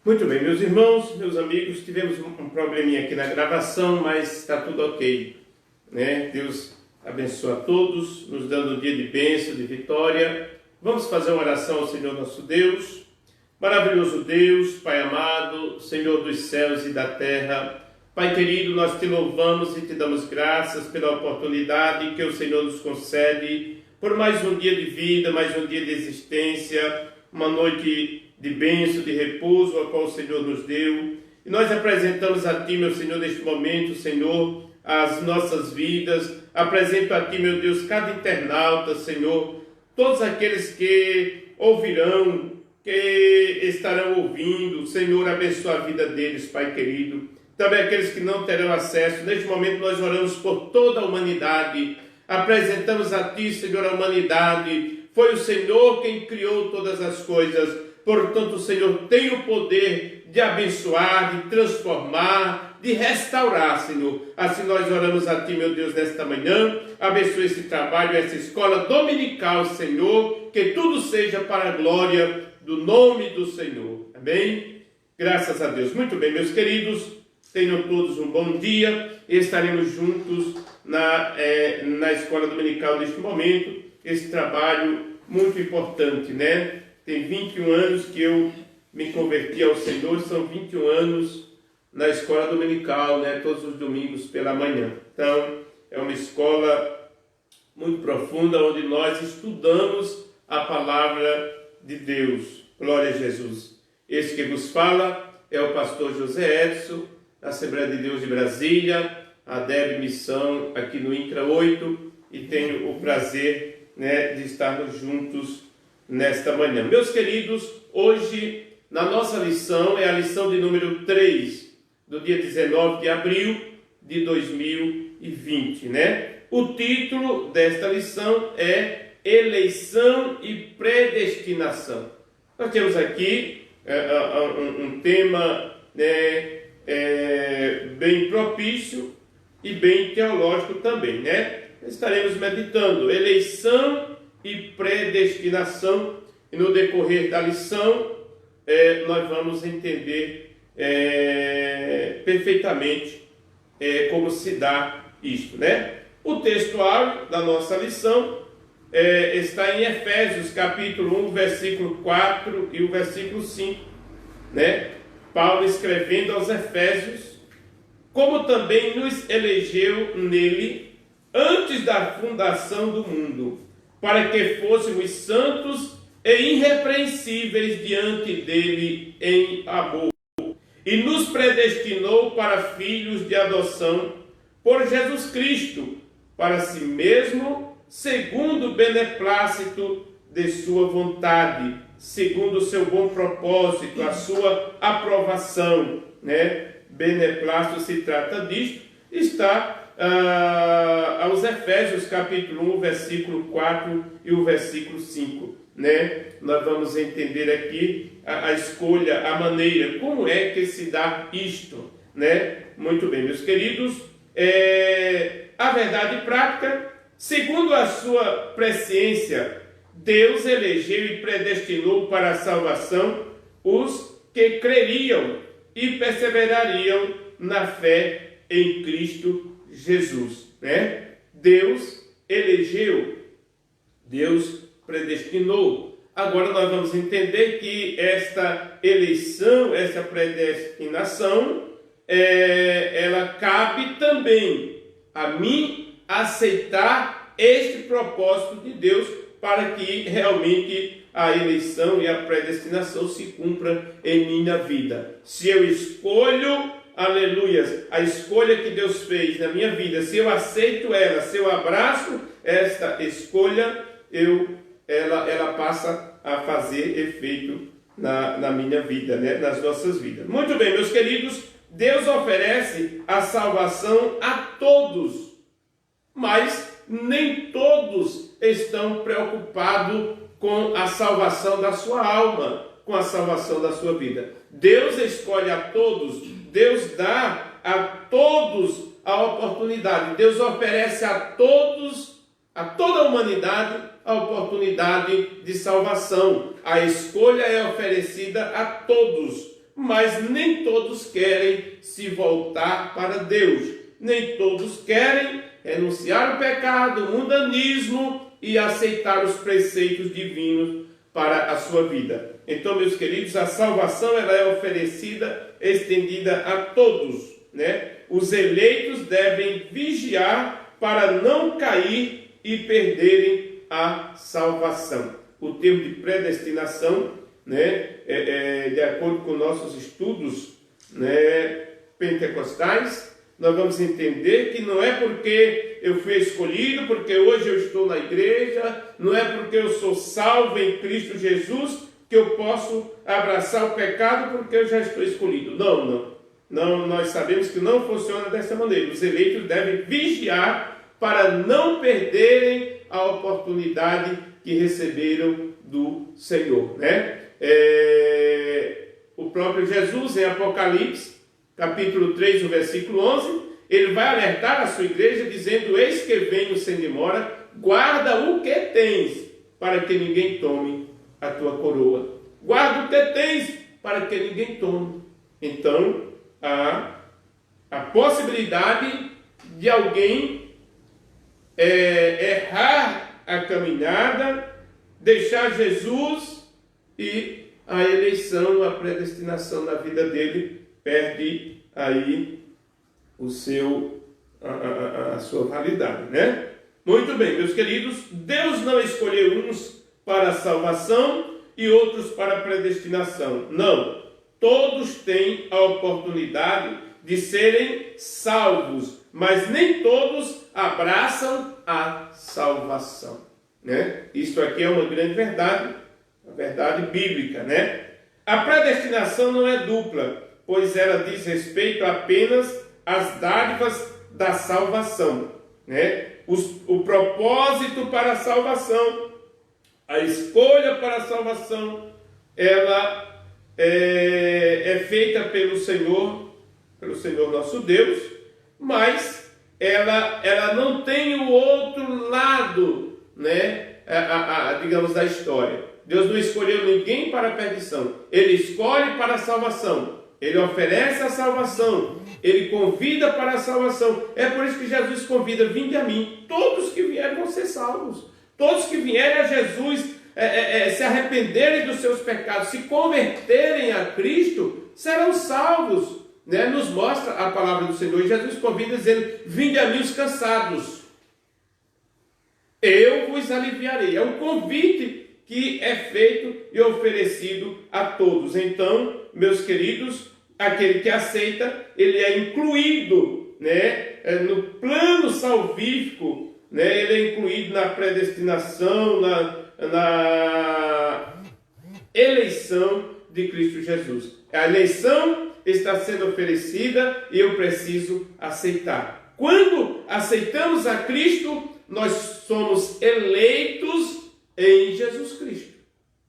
Muito bem, meus irmãos, meus amigos, tivemos um probleminha aqui na gravação, mas está tudo ok, né? Deus abençoa a todos, nos dando um dia de bênção, de vitória. Vamos fazer uma oração ao Senhor nosso Deus. Maravilhoso Deus, Pai amado, Senhor dos céus e da terra, Pai querido, nós te louvamos e te damos graças pela oportunidade que o Senhor nos concede por mais um dia de vida, mais um dia de existência, uma noite de bênção, de repouso, a qual o Senhor nos deu. E nós apresentamos a Ti, meu Senhor, neste momento, Senhor, as nossas vidas. Apresento a Ti, meu Deus, cada internauta, Senhor, todos aqueles que ouvirão, que estarão ouvindo. Senhor, abençoa a vida deles, Pai querido. Também aqueles que não terão acesso. Neste momento nós oramos por toda a humanidade. Apresentamos a Ti, Senhor, a humanidade. Foi o Senhor quem criou todas as coisas. Portanto, o Senhor tem o poder de abençoar, de transformar, de restaurar, Senhor. Assim nós oramos a Ti, meu Deus, nesta manhã. Abençoe esse trabalho, essa escola dominical, Senhor. Que tudo seja para a glória do nome do Senhor. Amém? Graças a Deus. Muito bem, meus queridos. Tenham todos um bom dia. Estaremos juntos na escola dominical neste momento. Esse trabalho muito importante, né? Tem 21 anos que eu me converti ao Senhor, são 21 anos na escola dominical, né? Todos os domingos pela manhã. Então, é uma escola muito profunda, onde nós estudamos a palavra de Deus. Glória a Jesus. Esse que vos fala é o pastor José Edson, da Assembleia de Deus de Brasília, a DEB Missão aqui no INCRA 8, e tenho o prazer, né, de estarmos juntos nesta manhã. Meus queridos, hoje na nossa lição é a lição de número 3, do dia 19 de abril de 2020, né? O título desta lição é Eleição e Predestinação. Nós temos aqui um tema, né, bem propício e bem teológico também, né? Estaremos meditando eleição e predestinação, e no decorrer da lição nós vamos entender perfeitamente como se dá isto, né? O textual da nossa lição está em Efésios capítulo 1, versículo 4 e o versículo 5, né? Paulo escrevendo aos Efésios: como também nos elegeu nele antes da fundação do mundo, para que fôssemos santos e irrepreensíveis diante dele em amor. E nos predestinou para filhos de adoção por Jesus Cristo, para si mesmo, segundo o beneplácito de sua vontade, segundo o seu bom propósito, a sua aprovação, né? Beneplácito se trata disto, está aos Efésios capítulo 1, versículo 4 e o versículo 5, né? Nós vamos entender aqui a escolha, a maneira, como é que se dá isto, né? Muito bem, meus queridos, a verdade prática, segundo a sua presciência, Deus elegeu e predestinou para a salvação os que creriam e perseverariam na fé em Cristo Jesus, né? Deus elegeu, Deus predestinou. Agora nós vamos entender que esta eleição, essa predestinação, ela cabe também a mim aceitar este propósito de Deus, para que realmente a eleição e a predestinação se cumpra em minha vida. Se eu escolho, aleluias, a escolha que Deus fez na minha vida, se eu aceito ela, se eu abraço esta escolha, ela passa a fazer efeito na minha vida, né? Nas nossas vidas. Muito bem, meus queridos, Deus oferece a salvação a todos, mas nem todos estão preocupados com a salvação da sua alma, com a salvação da sua vida. Deus escolhe a todos, Deus dá a todos a oportunidade, Deus oferece a todos, a toda a humanidade, a oportunidade de salvação. A escolha é oferecida a todos, mas nem todos querem se voltar para Deus. Nem todos querem renunciar ao pecado, o mundanismo e aceitar os preceitos divinos para a sua vida. Então, meus queridos, a salvação ela é oferecida, estendida a todos, né? Os eleitos devem vigiar para não cair e perderem a salvação. O termo de predestinação, né, de acordo com nossos estudos, né, pentecostais, nós vamos entender que não é porque eu fui escolhido, porque hoje eu estou na igreja, não é porque eu sou salvo em Cristo Jesus, que eu posso abraçar o pecado porque eu já estou escolhido. Não, nós sabemos que não funciona dessa maneira. Os eleitos devem vigiar para não perderem a oportunidade que receberam do Senhor, né? O próprio Jesus, em Apocalipse, capítulo 3, o versículo 11, ele vai alertar a sua igreja, dizendo: eis que venho sem demora, guarda o que tens, para que ninguém tome a tua coroa. Guarda o que tens, para que ninguém tome. Então, a possibilidade de alguém errar a caminhada, deixar Jesus, e a eleição, a predestinação na vida dele perde aí a sua validade, né? Muito bem, meus queridos, Deus não escolheu uns para a salvação e outros para a predestinação. Não, todos têm a oportunidade de serem salvos, mas nem todos abraçam a salvação, né? Isto aqui é uma grande verdade, uma verdade bíblica, né? A predestinação não é dupla, pois ela diz respeito apenas às dádivas da salvação, né? O propósito para a salvação, a escolha para a salvação, ela é feita pelo Senhor nosso Deus, mas ela não tem o outro lado, né? Digamos, da história. Deus não escolheu ninguém para a perdição, Ele escolhe para a salvação. Ele oferece a salvação, Ele convida para a salvação. É por isso que Jesus convida: vinde a mim, todos que vierem vão ser salvos. Todos que vierem a Jesus, se arrependerem dos seus pecados, se converterem a Cristo, serão salvos, né? Nos mostra a palavra do Senhor. E Jesus convida dizendo: vinde a mim os cansados, eu vos aliviarei. É um convite que é feito e oferecido a todos. Então, meus queridos, aquele que aceita, ele é incluído, né, no plano salvífico, né, ele é incluído na predestinação, na eleição de Cristo Jesus. A eleição está sendo oferecida e eu preciso aceitar. Quando aceitamos a Cristo, nós somos eleitos em Jesus Cristo.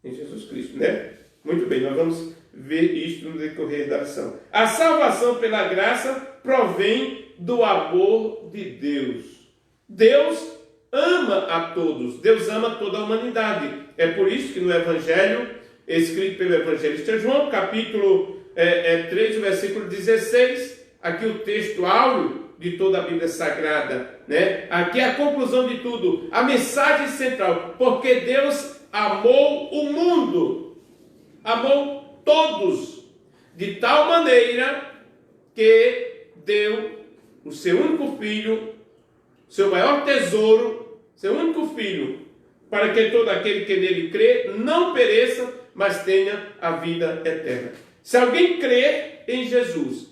Em Jesus Cristo, né? Muito bem, nós vamos ver isto no decorrer da ação. A salvação pela graça provém do amor de Deus. Deus ama a todos. Deus ama toda a humanidade. É por isso que no Evangelho, escrito pelo evangelista João, capítulo 3, versículo 16, aqui o texto áureo de toda a Bíblia Sagrada, né? Aqui é a conclusão de tudo, a mensagem central: porque Deus amou o mundo, amou todos, de tal maneira que deu o seu único filho, seu maior tesouro, seu único filho, para que todo aquele que nele crê não pereça, mas tenha a vida eterna. Se alguém crer em Jesus,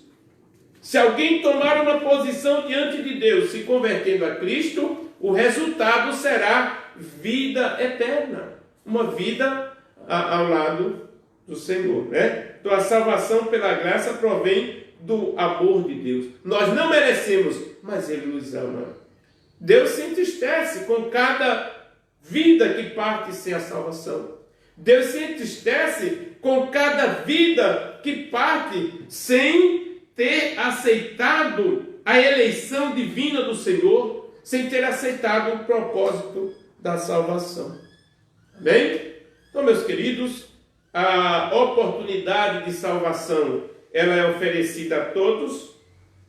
se alguém tomar uma posição diante de Deus, se convertendo a Cristo, o resultado será vida eterna. Uma vida ao lado do Senhor, né? Então a salvação pela graça provém do amor de Deus. Nós não merecemos, mas Ele nos ama. Deus se entristece com cada vida que parte sem a salvação. Deus se entristece com cada vida que parte sem ter aceitado a eleição divina do Senhor, sem ter aceitado o propósito da salvação. Amém? Então, meus queridos, a oportunidade de salvação ela é oferecida a todos.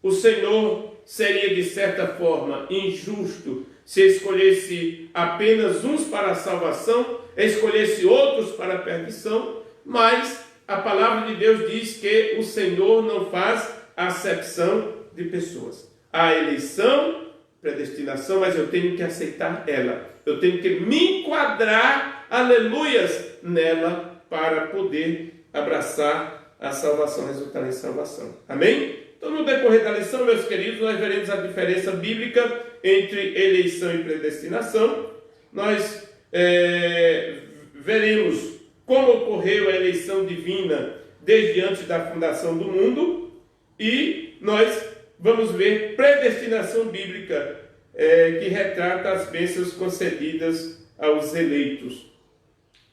O Senhor seria, de certa forma, injusto se escolhesse apenas uns para a salvação, escolhesse outros para a perdição, mas a palavra de Deus diz que o Senhor não faz acepção de pessoas. Há eleição, predestinação, mas eu tenho que aceitar ela. Eu tenho que me enquadrar, aleluias, nela para poder abraçar a salvação, resultar em salvação. Amém? Então, no decorrer da lição, meus queridos, nós veremos a diferença bíblica entre eleição e predestinação. Nós veremos como ocorreu a eleição divina desde antes da fundação do mundo, e nós vamos ver predestinação bíblica, que retrata as bênçãos concedidas aos eleitos.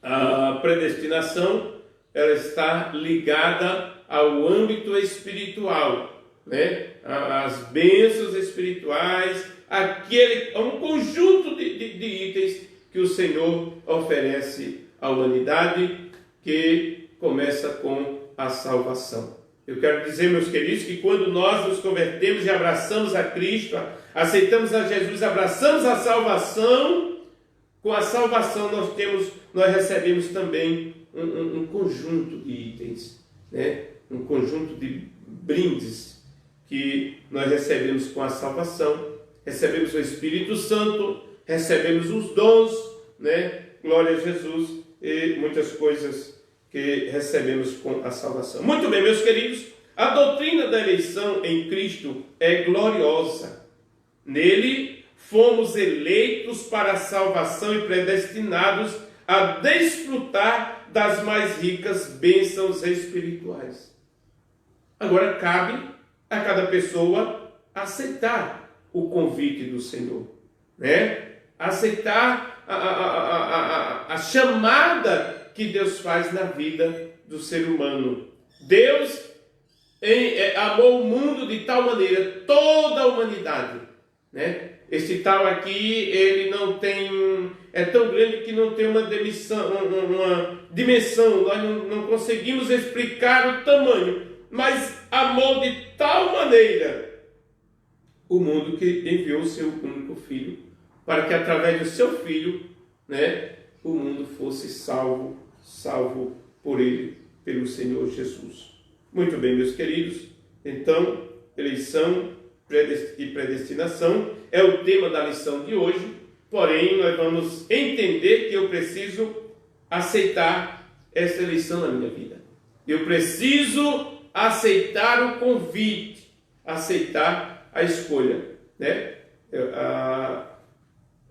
A predestinação ela está ligada ao âmbito espiritual, né? As bênçãos espirituais, um conjunto de itens que o Senhor oferece à humanidade, que começa com a salvação. Eu quero dizer, meus queridos, que quando nós nos convertemos e abraçamos a Cristo, aceitamos a Jesus, abraçamos a salvação, com a salvação nós recebemos também um conjunto de itens, né? Um conjunto de brindes que nós recebemos com a salvação. Recebemos o Espírito Santo, recebemos os dons, né? Glória a Jesus, e muitas coisas que recebemos com a salvação. Muito bem, meus queridos, a doutrina da eleição em Cristo é gloriosa. Nele fomos eleitos para a salvação e predestinados a desfrutar das mais ricas bênçãos espirituais. Agora cabe a cada pessoa aceitar o convite do Senhor, né? Aceitar a chamada que Deus faz na vida do ser humano. Deus amou o mundo de tal maneira, toda a humanidade, né? Esse tal aqui, ele não tem, é tão grande que não tem uma dimensão, nós não conseguimos explicar o tamanho, mas amou de tal maneira o mundo que enviou o seu único filho, para que através do seu filho, né, o mundo fosse salvo por ele, pelo Senhor Jesus. Muito bem, meus queridos, então, eleição e predestinação é o tema da lição de hoje, porém nós vamos entender que eu preciso aceitar essa eleição na minha vida. Eu preciso aceitar o convite, aceitar a escolha, né?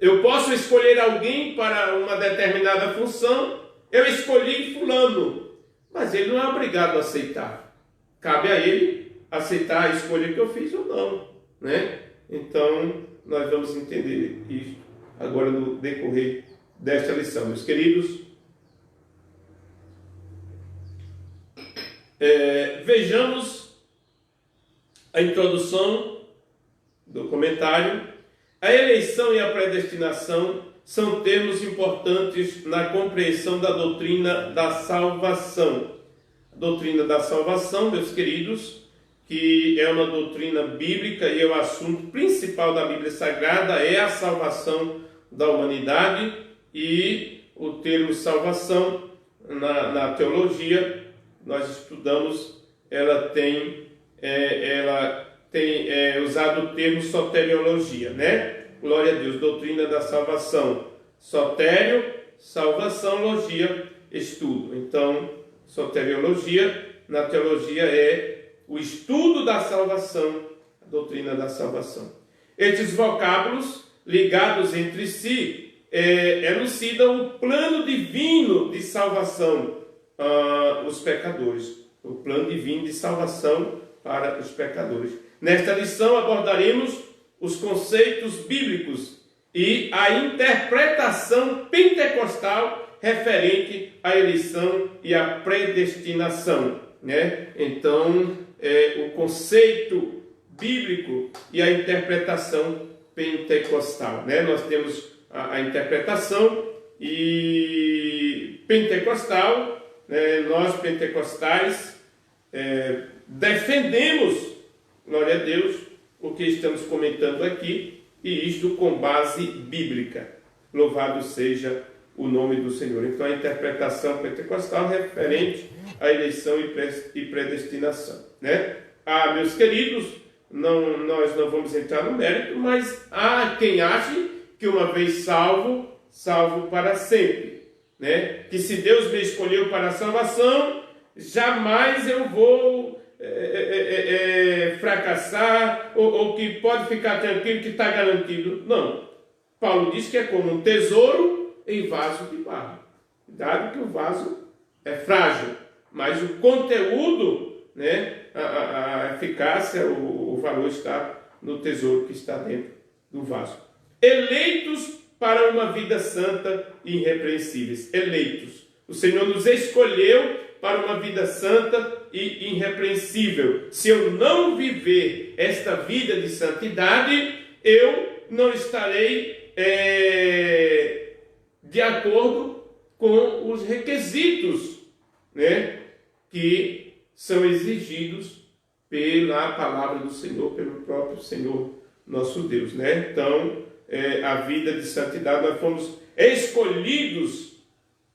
Eu posso escolher alguém para uma determinada função, eu escolhi fulano, mas ele não é obrigado a aceitar. Cabe a ele aceitar a escolha que eu fiz ou não, né? Então, nós vamos entender isso agora no decorrer desta lição, meus queridos. Vejamos a introdução do comentário. A eleição e a predestinação são termos importantes na compreensão da doutrina da salvação. A doutrina da salvação, meus queridos, que é uma doutrina bíblica e é o assunto principal da Bíblia Sagrada, é a salvação da humanidade. E o termo salvação na teologia, nós estudamos, ela tem usado o termo soteriologia, né? Glória a Deus, doutrina da salvação. Sotério, salvação, logia, estudo. Então, soteriologia, na teologia é o estudo da salvação, a doutrina da salvação. Estes vocábulos ligados entre si elucidam o plano divino de salvação os pecadores. O plano divino de salvação para os pecadores. Nesta lição abordaremos os conceitos bíblicos e a interpretação pentecostal referente à eleição e à predestinação, né? Então, o conceito bíblico e a interpretação pentecostal, né? Nós temos a interpretação pentecostal nós pentecostais defendemos, glória a Deus, o que estamos comentando aqui, e isto com base bíblica. Louvado seja o nome do Senhor. Então, a interpretação pentecostal referente à eleição e predestinação, né? Meus queridos, nós não vamos entrar no mérito, mas há quem ache que uma vez salvo, salvo para sempre, né? Que se Deus me escolheu para a salvação, jamais eu vou fracassar, ou que pode ficar tranquilo que está garantido. Não. Paulo diz que é como um tesouro em vaso de barro. Dado que o vaso é frágil, mas o conteúdo, né, a eficácia, o valor está no tesouro que está dentro do vaso. Eleitos para uma vida santa e irrepreensíveis. Eleitos. O Senhor nos escolheu para uma vida santa e irrepreensível. Se eu não viver esta vida de santidade, eu não estarei de acordo com os requisitos, né, que são exigidos pela palavra do Senhor, pelo próprio Senhor nosso Deus, né? Então, a vida de santidade, nós fomos escolhidos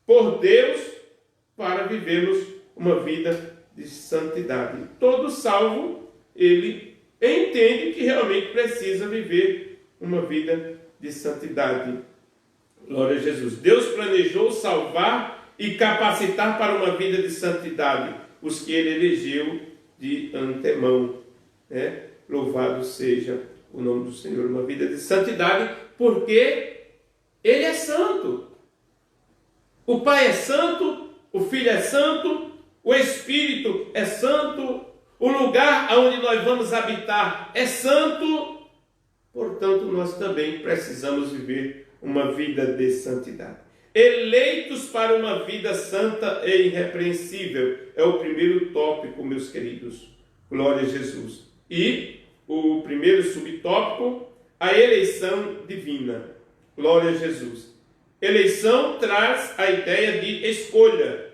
por Deus para vivermos uma vida de santidade. Todo salvo, ele entende que realmente precisa viver uma vida de santidade. Glória a Jesus. Deus planejou salvar e capacitar para uma vida de santidade os que ele elegeu de antemão, né? Louvado seja o nome do Senhor. Uma vida de santidade, porque ele é santo. O Pai é santo, o Filho é santo, o Espírito é santo, o lugar onde nós vamos habitar é santo. Portanto, nós também precisamos viver uma vida de santidade. Eleitos para uma vida santa e irrepreensível. É o primeiro tópico, meus queridos. Glória a Jesus. E o primeiro subtópico, a eleição divina. Glória a Jesus. Eleição traz a ideia de escolha.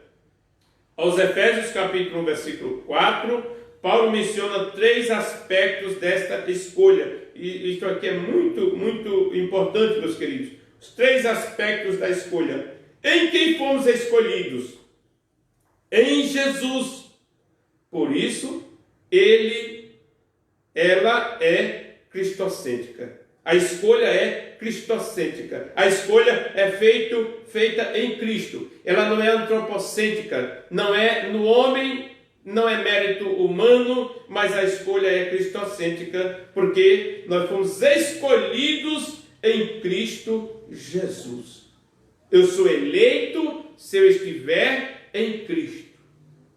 Aos Efésios capítulo 1, versículo 4, Paulo menciona 3 aspectos desta escolha. E isto aqui é muito, muito importante, meus queridos. Os 3 aspectos da escolha. Em quem fomos escolhidos? Em Jesus. Por isso, ela é cristocêntrica. A escolha é cristocêntrica. A escolha é feita em Cristo. Ela não é antropocêntrica. Não é no homem, não é mérito humano, mas a escolha é cristocêntrica, porque nós fomos escolhidos em Cristo Jesus. Eu sou eleito se eu estiver em Cristo.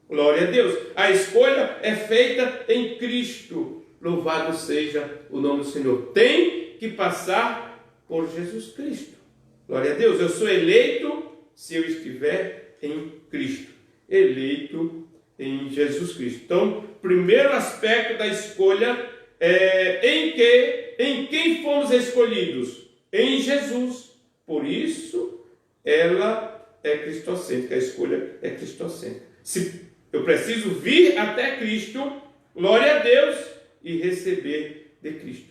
Glória a Deus. A escolha é feita em Cristo. Louvado seja o nome do Senhor. Tem que passar por Jesus Cristo. Glória a Deus. Eu sou eleito se eu estiver em Cristo. Eleito em Jesus Cristo. Então, primeiro aspecto da escolha é em quem fomos escolhidos? Em Jesus. Por isso, ela é cristocêntrica. A escolha é cristocêntrica. Se eu preciso vir até Cristo, glória a Deus, e receber de Cristo.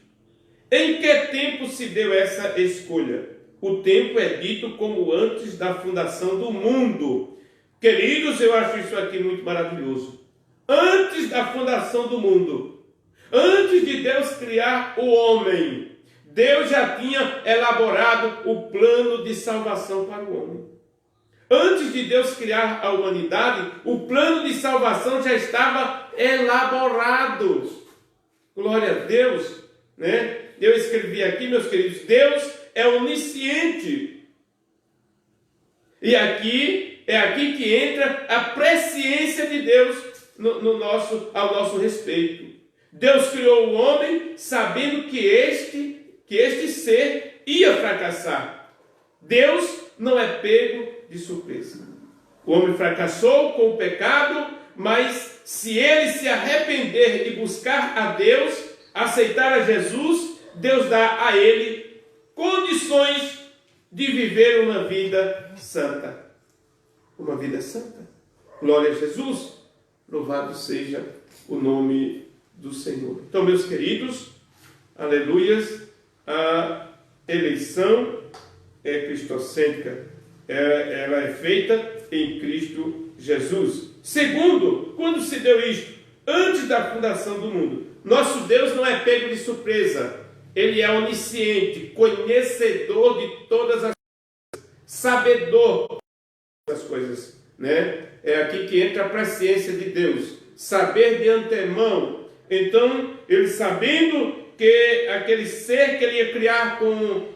Em que tempo se deu essa escolha? O tempo é dito como antes da fundação do mundo. Queridos, eu acho isso aqui muito maravilhoso. Antes da fundação do mundo, antes de Deus criar o homem, Deus já tinha elaborado o plano de salvação para o homem. Antes de Deus criar a humanidade, o plano de salvação já estava elaborado. Glória a Deus, né? Eu escrevi aqui, meus queridos, Deus é onisciente. E é aqui que entra a presciência de Deus ao nosso respeito. Deus criou o homem sabendo que este ser ia fracassar. Deus não é pego de surpresa. O homem fracassou com o pecado, mas se ele se arrepender e buscar a Deus, aceitar a Jesus, Deus dá a ele condições de viver uma vida santa. Uma vida santa. Glória a Jesus. Louvado seja o nome do Senhor. Então, meus queridos, aleluias, a eleição é cristocêntrica. Ela é feita em Cristo Jesus. Segundo, quando se deu isto? Antes da fundação do mundo. Nosso Deus não é pego de surpresa. Ele é onisciente, conhecedor de todas as coisas, sabedor das coisas, né? É aqui que entra a presciência de Deus. Saber de antemão. Então, ele sabendo que aquele ser que ele ia criar com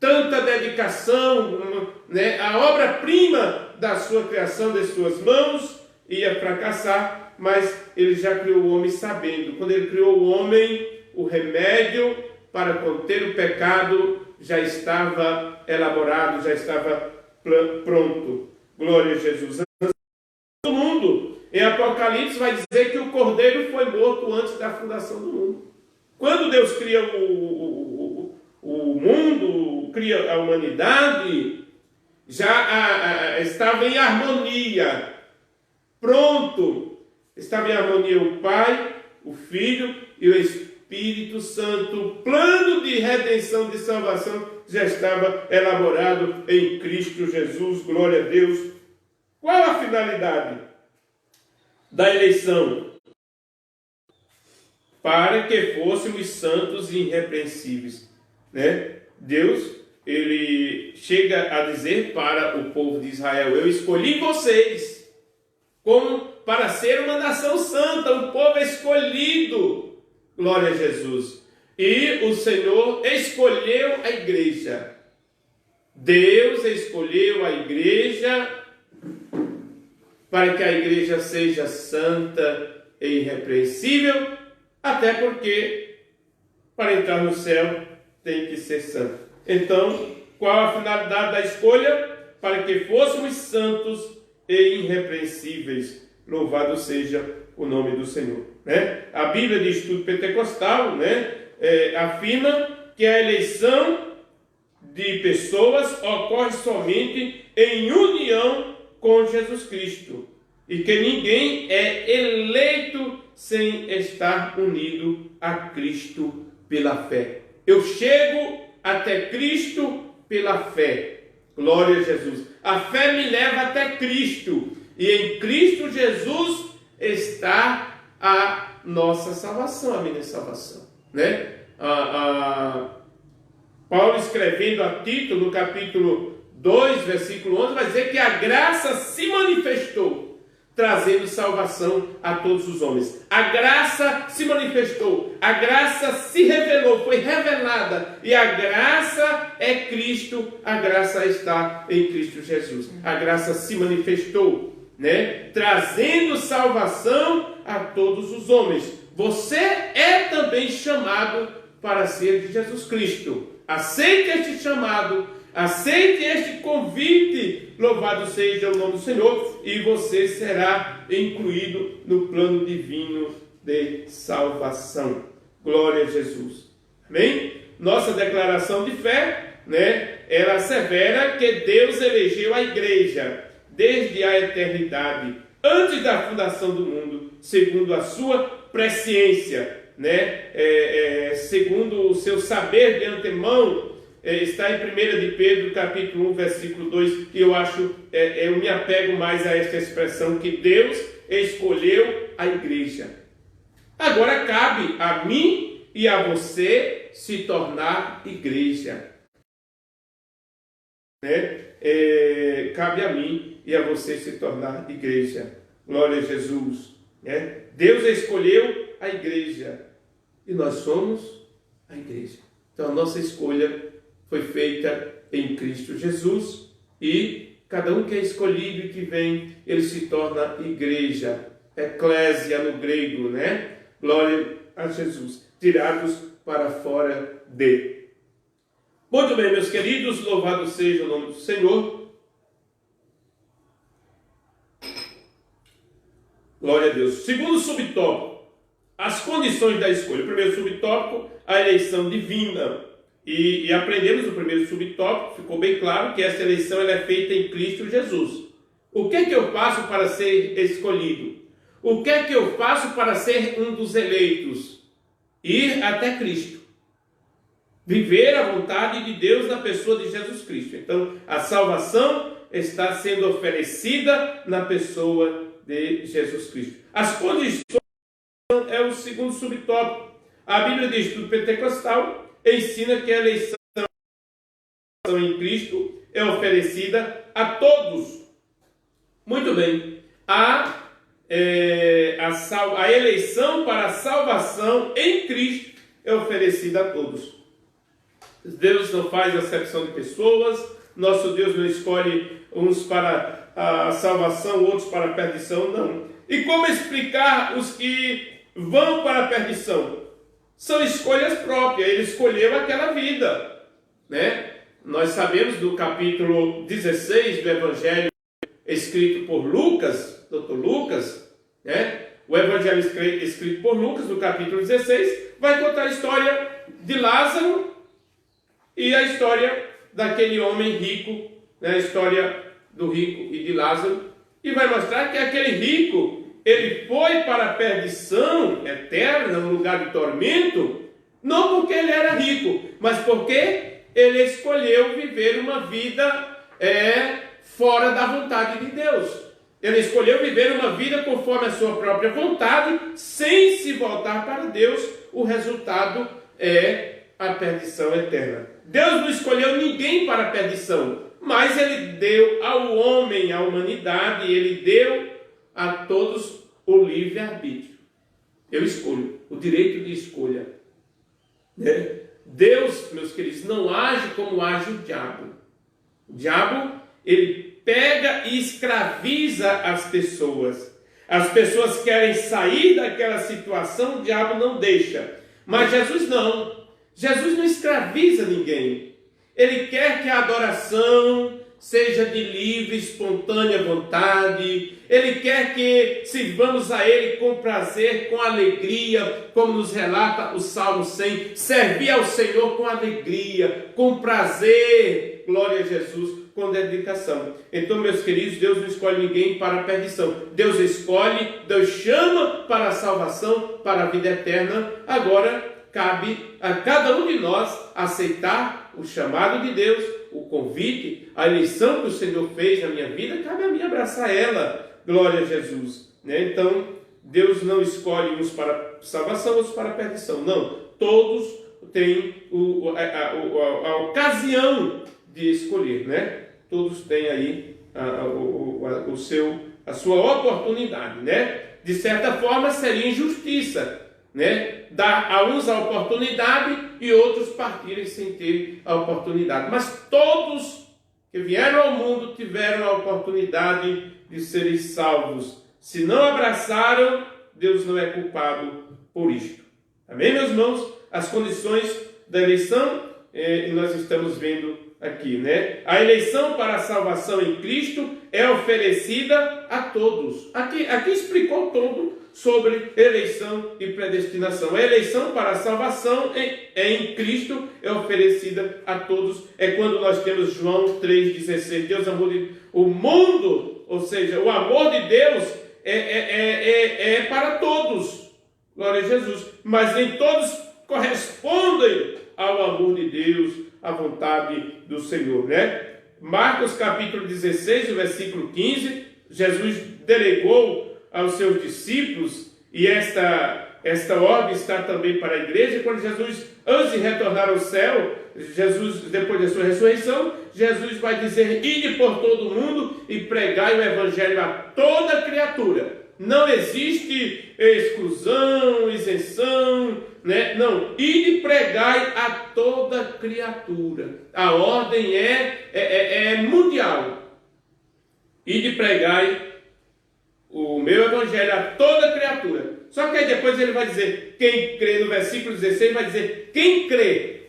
tanta dedicação, né, a obra-prima da sua criação, das suas mãos, ia fracassar, mas ele já criou o homem sabendo. Quando ele criou o homem, o remédio para conter o pecado já estava elaborado, já estava pronto. Glória a Jesus. Todo mundo, em Apocalipse, vai dizer que o Cordeiro foi morto antes da fundação do mundo. Quando Deus cria o mundo, cria a humanidade, já estava em harmonia, pronto. Estava em harmonia o Pai, o Filho e o Espírito Santo. O plano de redenção, de salvação, já estava elaborado em Cristo Jesus. Glória a Deus. Qual a finalidade da eleição? Para que fôssemos santos e irrepreensíveis, né? Deus, ele chega a dizer para o povo de Israel: eu escolhi vocês como para ser uma nação santa, um povo escolhido. Glória a Jesus. E o Senhor escolheu a igreja. Deus escolheu a igreja para que a igreja seja santa e irrepreensível, até porque para entrar no céu tem que ser santo. Então, qual a finalidade da escolha? Para que fôssemos santos e irrepreensíveis. Louvado seja o nome do Senhor, né? A Bíblia de Estudo Pentecostal, né, afirma que a eleição de pessoas ocorre somente em união com Jesus Cristo, e que ninguém é eleito sem estar unido a Cristo pela fé. Eu chego até Cristo pela fé. Glória a Jesus. A fé me leva até Cristo, e em Cristo Jesus está a nossa salvação, a minha salvação, né? Paulo, escrevendo a Tito, no capítulo 2, versículo 11, vai dizer que a graça se manifestou, trazendo salvação a todos os homens. A graça se manifestou, a graça se revelou, foi revelada, e a graça é Cristo, a graça está em Cristo Jesus. A graça se manifestou, né? Trazendo salvação a todos os homens. Você é também chamado para ser de Jesus Cristo. Aceite este chamado, aceite este convite, louvado seja o nome do Senhor, e você será incluído no plano divino de salvação. Glória a Jesus. Amém? Nossa declaração de fé, né? Ela assevera que Deus elegeu a igreja desde a eternidade, antes da fundação do mundo, segundo a sua presciência, né? Segundo o seu saber de antemão. Está em 1 de Pedro, capítulo 1, versículo 2, que eu me apego mais a esta expressão, que Deus escolheu a igreja. Agora cabe a mim e a você se tornar igreja. Né? Cabe a mim e a você se tornar igreja. Glória a Jesus. Né? Deus escolheu a igreja e nós somos a igreja. Então a nossa escolha foi feita em Cristo Jesus, e cada um que é escolhido e que vem, ele se torna igreja, eclésia no grego, né? Glória a Jesus, tirados para fora de. Muito bem, meus queridos, louvado seja o nome do Senhor. Glória a Deus. Segundo subtópico, as condições da escolha. O primeiro subtópico, a eleição divina. E aprendemos no primeiro subtópico, ficou bem claro que essa eleição ela é feita em Cristo Jesus. O que é que eu faço para ser escolhido? O que é que eu faço para ser um dos eleitos? Ir até Cristo. Viver a vontade de Deus na pessoa de Jesus Cristo. Então, a salvação está sendo oferecida na pessoa de Jesus Cristo. As condições é o segundo subtópico. A Bíblia de Estudo Pentecostal ensina que a eleição em Cristo é oferecida a todos. Muito bem. A eleição para a salvação em Cristo é oferecida a todos. Deus não faz acepção de pessoas. Nosso Deus não escolhe uns para a salvação, outros para a perdição, não. E como explicar os que vão para a perdição? São escolhas próprias. Ele escolheu aquela vida, né? Nós sabemos do capítulo 16 do Evangelho escrito por Lucas, Dr. Lucas, né? O Evangelho escrito por Lucas, no capítulo 16, vai contar a história de Lázaro e a história daquele homem rico, né? A história do rico e de Lázaro, e vai mostrar que aquele rico, ele foi para a perdição eterna, um lugar de tormento, não porque ele era rico, mas porque ele escolheu viver uma vida fora da vontade de Deus. Ele escolheu viver uma vida conforme a sua própria vontade, sem se voltar para Deus. O resultado é a perdição eterna. Deus não escolheu ninguém para a perdição, mas Ele deu ao homem, à humanidade, Ele deu a todos o livre-arbítrio. Eu escolho, o direito de escolha, né? Deus, meus queridos, não age como age o diabo. O diabo, ele pega e escraviza as pessoas. As pessoas querem sair daquela situação, o diabo não deixa. Mas Jesus não. Jesus não escraviza ninguém. Ele quer que a adoração seja de livre, espontânea vontade. Ele quer que sirvamos a Ele com prazer, com alegria, como nos relata o Salmo 100. Servir ao Senhor com alegria, com prazer, glória a Jesus, com dedicação. Então, meus queridos, Deus não escolhe ninguém para a perdição. Deus escolhe, Deus chama para a salvação, para a vida eterna. Agora, cabe a cada um de nós aceitar o chamado de Deus, o convite, a eleição que o Senhor fez na minha vida, cabe a mim abraçar ela. Glória a Jesus, né? Então, Deus não escolhe uns para salvação, outros para perdição. Não, todos têm a ocasião de escolher, né? Todos têm aí a sua oportunidade, né? De certa forma, seria injustiça, né? Dar a uns a oportunidade e outros partirem sem ter a oportunidade. Mas todos que vieram ao mundo tiveram a oportunidade de serem salvos. Se não abraçaram, Deus não é culpado por isto. Amém, meus irmãos? As condições da eleição, e nós estamos vendo aqui, né? A eleição para a salvação em Cristo é oferecida a todos. Aqui explicou todo sobre eleição e predestinação. A eleição para a salvação em Cristo é oferecida a todos. É quando nós temos João 3,16. Deus amou o mundo, ou seja, o amor de Deus é para todos. Glória a Jesus. Mas nem todos correspondem ao amor de Deus, à vontade do Senhor, né? Marcos capítulo 16, versículo 15, Jesus delegou aos seus discípulos, e esta ordem está também para a igreja, quando Jesus, antes de retornar ao céu, Jesus, depois da sua ressurreição, Jesus vai dizer: ide por todo o mundo e pregai o evangelho a toda criatura. Não existe exclusão, isenção, né? Não, ide pregai a toda criatura. A ordem é mundial. Ide pregai o meu evangelho a toda criatura. Só que aí depois ele vai dizer, quem crê, no versículo 16 vai dizer, quem crê.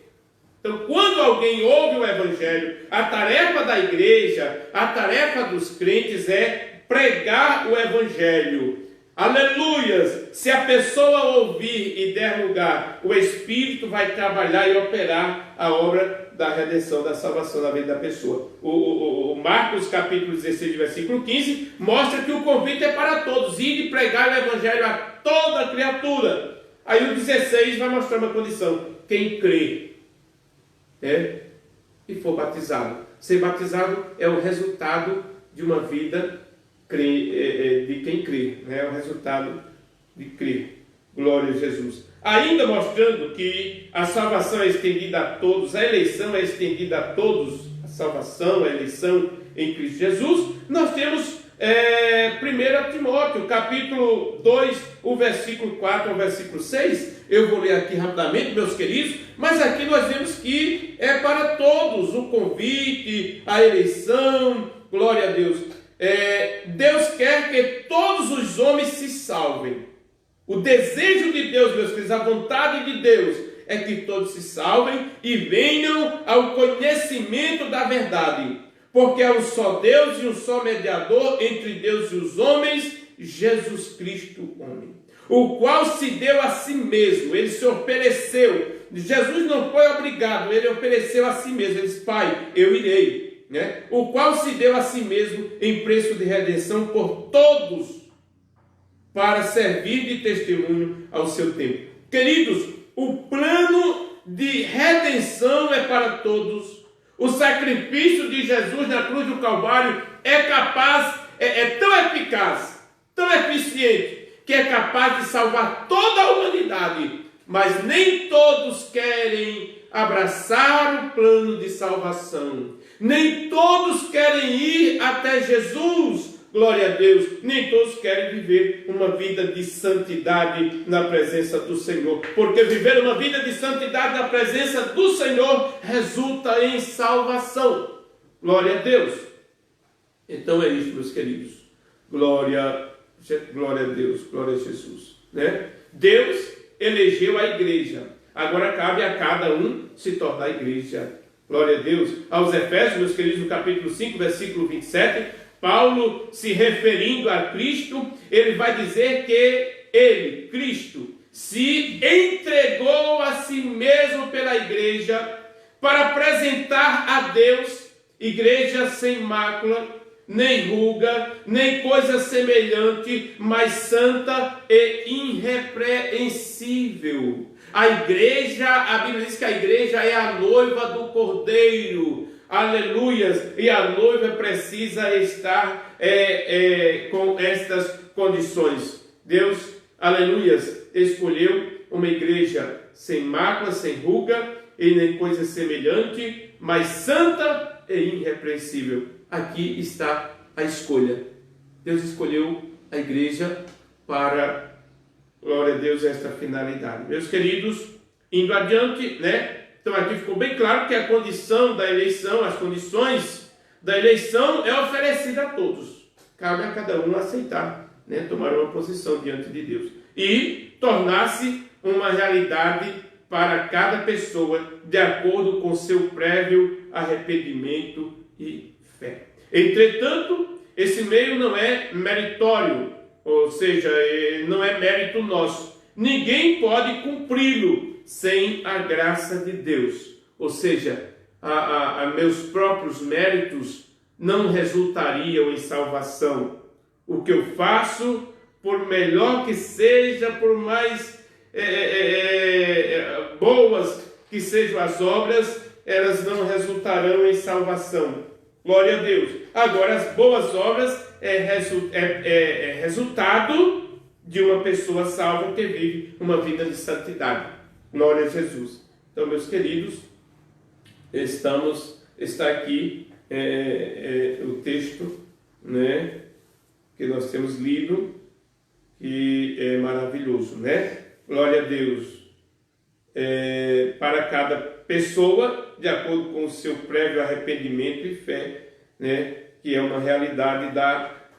Então, quando alguém ouve o evangelho, a tarefa da igreja, a tarefa dos crentes é pregar o evangelho. Aleluias! Se a pessoa ouvir e der lugar, o Espírito vai trabalhar e operar a obra da redenção, da salvação na vida da pessoa. O Marcos capítulo 16, versículo 15, mostra que o convite é para todos, ir e pregar o evangelho a toda criatura. Aí o 16 vai mostrar uma condição: quem crê e for batizado. Ser batizado é o resultado de uma vida de quem crê, é o resultado de crer. Glória a Jesus. Ainda mostrando que a salvação é estendida a todos, a eleição é estendida a todos, a salvação, a eleição em Cristo Jesus, nós temos 1 Timóteo, capítulo 2, o versículo 4 ao versículo 6. Eu vou ler aqui rapidamente, meus queridos, mas aqui nós vemos que é para todos o convite, a eleição. Glória a Deus. Deus quer que todos os homens se salvem. O desejo de Deus, meus queridos, a vontade de Deus é que todos se salvem e venham ao conhecimento da verdade. Porque é um só Deus e um só mediador entre Deus e os homens, Jesus Cristo, homem. O qual se deu a si mesmo, ele se ofereceu. Jesus não foi obrigado, ele ofereceu a si mesmo. Ele disse: Pai, eu irei. O qual se deu a si mesmo em preço de redenção por todos, para servir de testemunho ao seu tempo. Queridos, o plano de redenção é para todos. O sacrifício de Jesus na cruz do Calvário é capaz, é tão eficaz, tão eficiente, que é capaz de salvar toda a humanidade. Mas nem todos querem abraçar o plano de salvação. Nem todos querem ir até Jesus. Glória a Deus. Nem todos querem viver uma vida de santidade na presença do Senhor. Porque viver uma vida de santidade na presença do Senhor resulta em salvação. Glória a Deus. Então é isso, meus queridos. Glória a Deus. Glória a Jesus. Deus elegeu a igreja. Agora cabe a cada um se tornar igreja. Glória a Deus. Aos Efésios, meus queridos, no capítulo 5, versículo 27, Paulo, se referindo a Cristo, ele vai dizer que ele, Cristo, se entregou a si mesmo pela igreja para apresentar a Deus igreja sem mácula, nem ruga, nem coisa semelhante, mas santa e irrepreensível. A igreja, a Bíblia diz que a igreja é a noiva do Cordeiro. Aleluias! E a noiva precisa estar com estas condições. Deus, aleluias, escolheu uma igreja sem mácula, sem ruga e nem coisa semelhante, mas santa e irrepreensível. Aqui está a escolha. Deus escolheu a igreja para, glória a Deus, esta finalidade. Meus queridos, indo adiante, Então aqui ficou bem claro que a condição da eleição, as condições da eleição é oferecida a todos. Cabe a cada um aceitar, tomar uma posição diante de Deus. E tornar-se uma realidade para cada pessoa, de acordo com seu prévio arrependimento e fé. Entretanto, esse meio não é meritório, ou seja, não é mérito nosso. Ninguém pode cumpri-lo sem a graça de Deus. Ou seja, meus próprios méritos não resultariam em salvação. O que eu faço, por melhor que seja, por mais boas que sejam as obras, elas não resultarão em salvação. Glória a Deus. Agora, as boas obras é resultado de uma pessoa salva que vive uma vida de santidade. Glória a Jesus. Então, meus queridos, está aqui o texto, que nós temos lido, que é maravilhoso, Glória a Deus. Para cada pessoa, de acordo com o seu prévio arrependimento e fé, que é uma realidade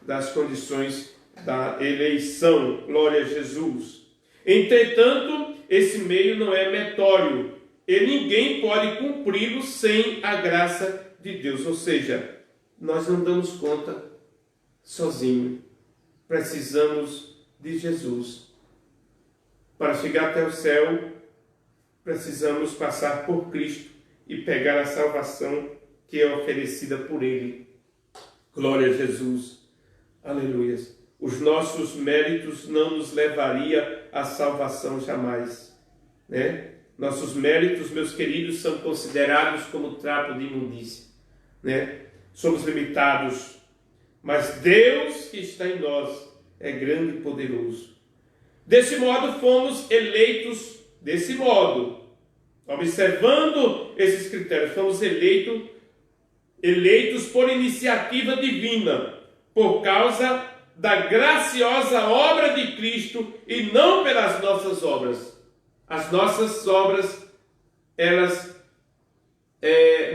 das condições da eleição. Glória a Jesus. Entretanto, esse meio não é meritório e ninguém pode cumpri-lo sem a graça de Deus. Ou seja, nós não damos conta sozinho. Precisamos de Jesus. Para chegar até o céu, precisamos passar por Cristo e pegar a salvação que é oferecida por Ele. Glória a Jesus. Aleluia. Os nossos méritos não nos levaria à salvação jamais, né? Nossos méritos, meus queridos, são considerados como trapo de imundícia, né? Somos limitados, mas Deus que está em nós é grande e poderoso. Desse modo fomos eleitos, observando esses critérios, fomos eleitos por iniciativa divina, por causa da graciosa obra de Cristo e não pelas nossas obras. As nossas obras, elas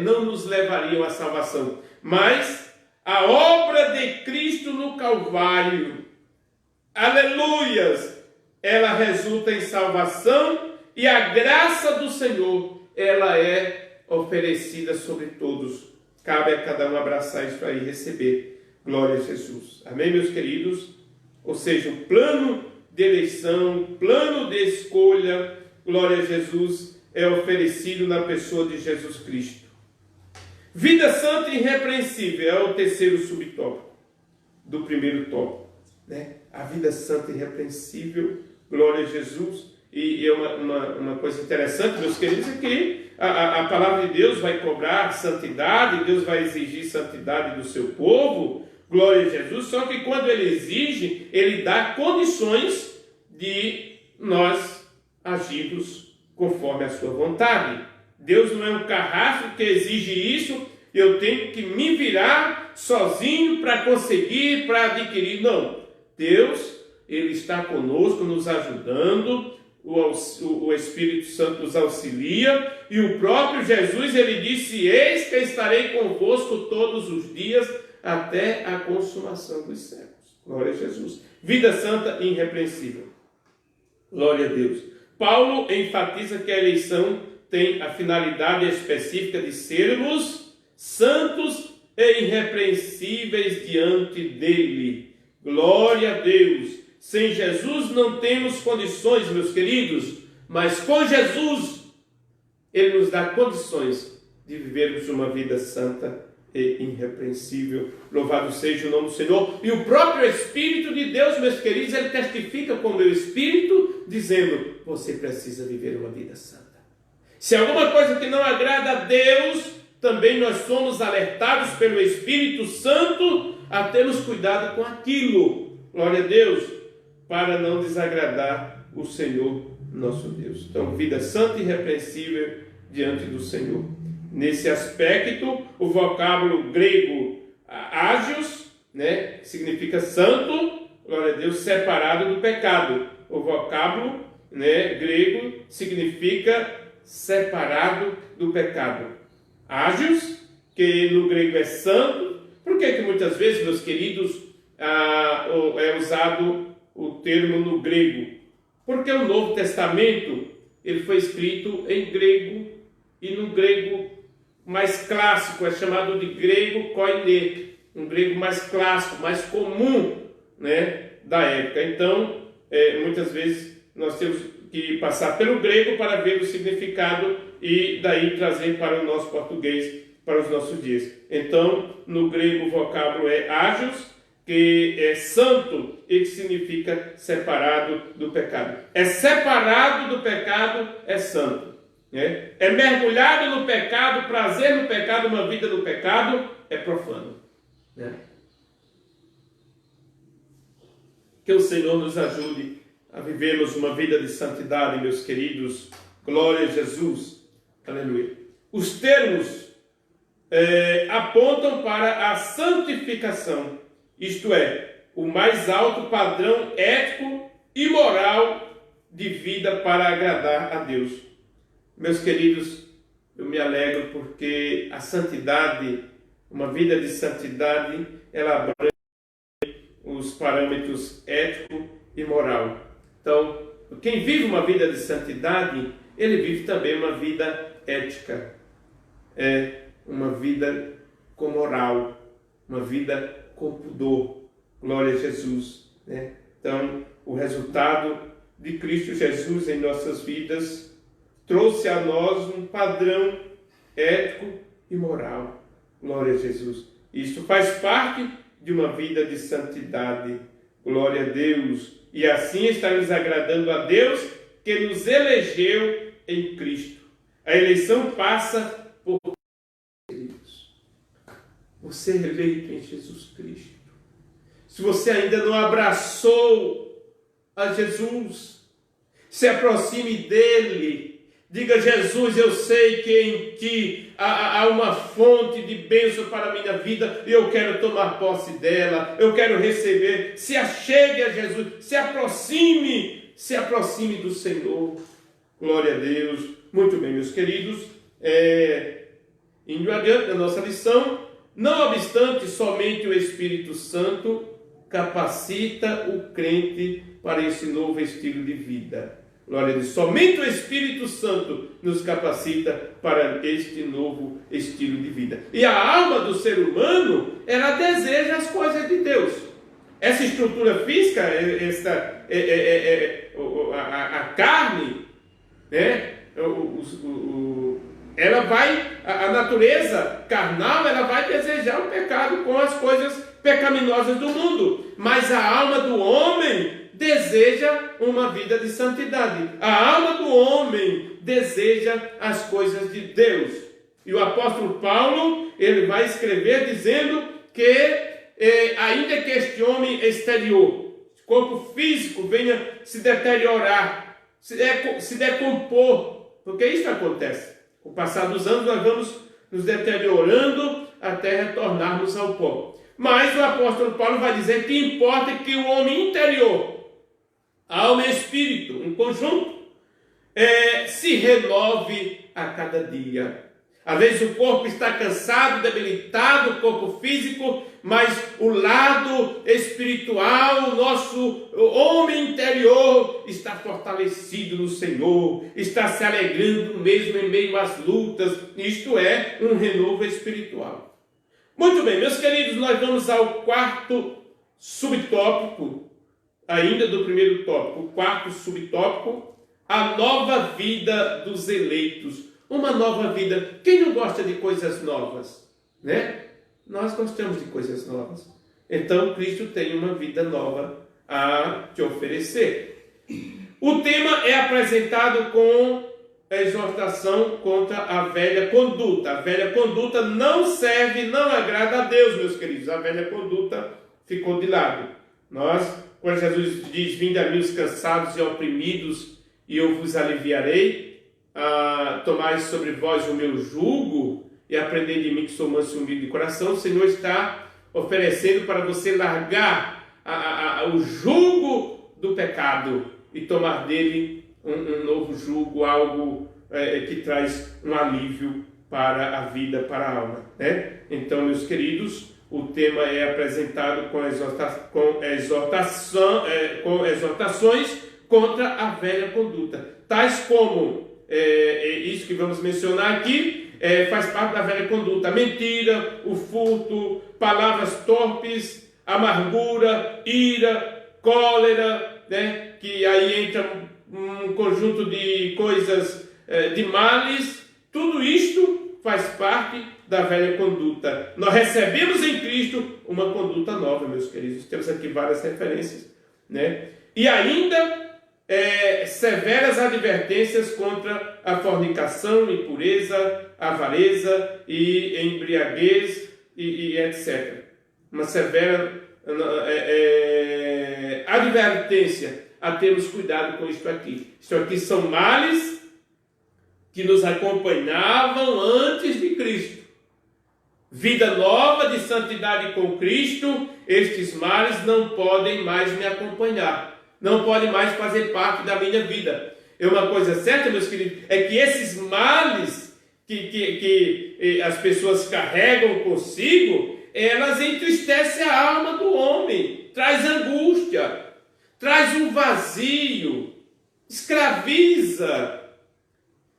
não nos levariam à salvação, mas a obra de Cristo no Calvário, aleluias, ela resulta em salvação e a graça do Senhor, ela é oferecida sobre todos. Cabe a cada um abraçar isso aí e receber. Glória a Jesus. Amém, meus queridos? Ou seja, o plano de eleição, plano de escolha, glória a Jesus, é oferecido na pessoa de Jesus Cristo. Vida santa e irrepreensível é o terceiro subtópico do primeiro tópico, né? A vida santa e irrepreensível, glória a Jesus. E uma coisa interessante, meus queridos, é que a palavra de Deus vai cobrar santidade, Deus vai exigir santidade do seu povo, glória a Jesus, só que quando ele exige, ele dá condições de nós agirmos conforme a sua vontade. Deus não é um carrasco que exige isso, eu tenho que me virar sozinho para conseguir, para adquirir. Não. Deus, ele está conosco, nos ajudando, o Espírito Santo nos auxilia, e o próprio Jesus, ele disse: eis que estarei convosco todos os dias, até a consumação dos séculos. Glória a Jesus. Vida santa e irrepreensível. Glória a Deus. Paulo enfatiza que a eleição tem a finalidade específica de sermos santos e irrepreensíveis diante dele. Glória a Deus. Sem Jesus não temos condições, meus queridos, mas com Jesus, ele nos dá condições de vivermos uma vida santa e irrepreensível. Louvado seja o nome do Senhor. E o próprio Espírito de Deus, meus queridos, ele testifica com o meu Espírito, dizendo: você precisa viver uma vida santa. Se alguma coisa que não agrada a Deus, também nós somos alertados pelo Espírito Santo a termos cuidado com aquilo. Glória a Deus. Para não desagradar o Senhor nosso Deus. Então, vida santa e irrepreensível diante do Senhor. Nesse aspecto, o vocábulo grego ágios, né, significa santo, glória a Deus, separado do pecado. O vocábulo, né, grego significa separado do pecado. Ágios, que no grego é santo. Por que muitas vezes, meus queridos, é usado o termo no grego? Porque o Novo Testamento ele foi escrito em grego, e no grego mais clássico, é chamado de grego koiné, um grego mais clássico, mais comum, né, da época. Então, muitas vezes nós temos que passar pelo grego para ver o significado e daí trazer para o nosso português, para os nossos dias. Então, no grego o vocábulo é ágios, que é santo e que significa separado do pecado. É separado do pecado, é santo. Né? É mergulhado no pecado, prazer no pecado, uma vida no pecado, é profano. Né? Que o Senhor nos ajude a vivermos uma vida de santidade, meus queridos. Glória a Jesus. Aleluia. Os termos apontam para a santificação. Isto é, o mais alto padrão ético e moral de vida para agradar a Deus. Meus queridos, eu me alegro porque a santidade, uma vida de santidade, ela abrange os parâmetros ético e moral. Então, quem vive uma vida de santidade, ele vive também uma vida ética, uma vida com moral, uma vida com pudor. Glória a Jesus. Né? Então, o resultado de Cristo Jesus em nossas vidas trouxe a nós um padrão ético e moral. Glória a Jesus. Isso faz parte de uma vida de santidade. Glória a Deus. E assim estamos agradando a Deus que nos elegeu em Cristo. A eleição passa por você é eleito em Jesus Cristo. Se você ainda não abraçou a Jesus, se aproxime dele. Diga: Jesus, eu sei que em ti há uma fonte de bênção para a minha vida e eu quero tomar posse dela, eu quero receber. Se achegue a Jesus, se aproxime do Senhor. Glória a Deus. Muito bem, meus queridos, indo adiante da nossa lição, não obstante, somente o Espírito Santo capacita o crente para esse novo estilo de vida. Glória a Deus. Somente o Espírito Santo nos capacita para este novo estilo de vida. E a alma do ser humano, ela deseja as coisas de Deus. Essa estrutura física, a carne, né? A natureza carnal, ela vai desejar o pecado com as coisas pecaminosas do mundo. Mas a alma do homem deseja uma vida de santidade. A alma do homem deseja as coisas de Deus. E o apóstolo Paulo, ele vai escrever dizendo que ainda que este homem exterior, corpo físico, venha se deteriorar, se decompor, porque isso acontece. Com o passar dos anos nós vamos nos deteriorando até retornarmos ao pó. Mas o apóstolo Paulo vai dizer que importa que o homem interior, alma e espírito, um conjunto, se renove a cada dia. Às vezes o corpo está cansado, debilitado, o corpo físico, mas o lado espiritual, o nosso homem interior está fortalecido no Senhor, está se alegrando mesmo em meio às lutas. Isto é um renovo espiritual. Muito bem, meus queridos, nós vamos ao quarto subtópico, ainda do primeiro tópico. O quarto subtópico, a nova vida dos eleitos. Uma nova vida. Quem não gosta de coisas novas? Né? Nós gostamos de coisas novas. Então, Cristo tem uma vida nova a te oferecer. O tema é apresentado com a exortação contra a velha conduta. A velha conduta não serve, não agrada a Deus, meus queridos. A velha conduta ficou de lado. Quando Jesus diz: vinde a mim os cansados e oprimidos, e eu vos aliviarei, tomai sobre vós o meu jugo e aprendei de mim que sou manso e humilde de coração. O Senhor está oferecendo para você largar o jugo do pecado e tomar dele um novo jugo, algo que traz um alívio para a vida, para a alma, né? Então, meus queridos, o tema é apresentado com exortações contra a velha conduta, tais como isso que vamos mencionar aqui, faz parte da velha conduta: a mentira, o furto, palavras torpes, amargura, ira, cólera, né? Que aí entra um conjunto de coisas, de males. Tudo isto faz parte da velha conduta. Nós recebemos em Cristo uma conduta nova, meus queridos. Temos aqui várias referências, né? E ainda severas advertências contra a fornicação, impureza, avareza e embriaguez e etc. Uma severa advertência a termos cuidado com isto aqui. Isto aqui são males que nos acompanhavam antes de Cristo. Vida nova de santidade com Cristo, estes males não podem mais me acompanhar. Não pode mais fazer parte da minha vida. Uma coisa certa, meus queridos, é que esses males que as pessoas carregam consigo, elas entristecem a alma do homem, traz angústia, traz um vazio, escraviza.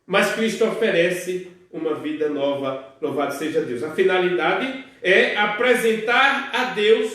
Mas Cristo oferece uma vida nova, louvado seja Deus. A finalidade é apresentar a Deus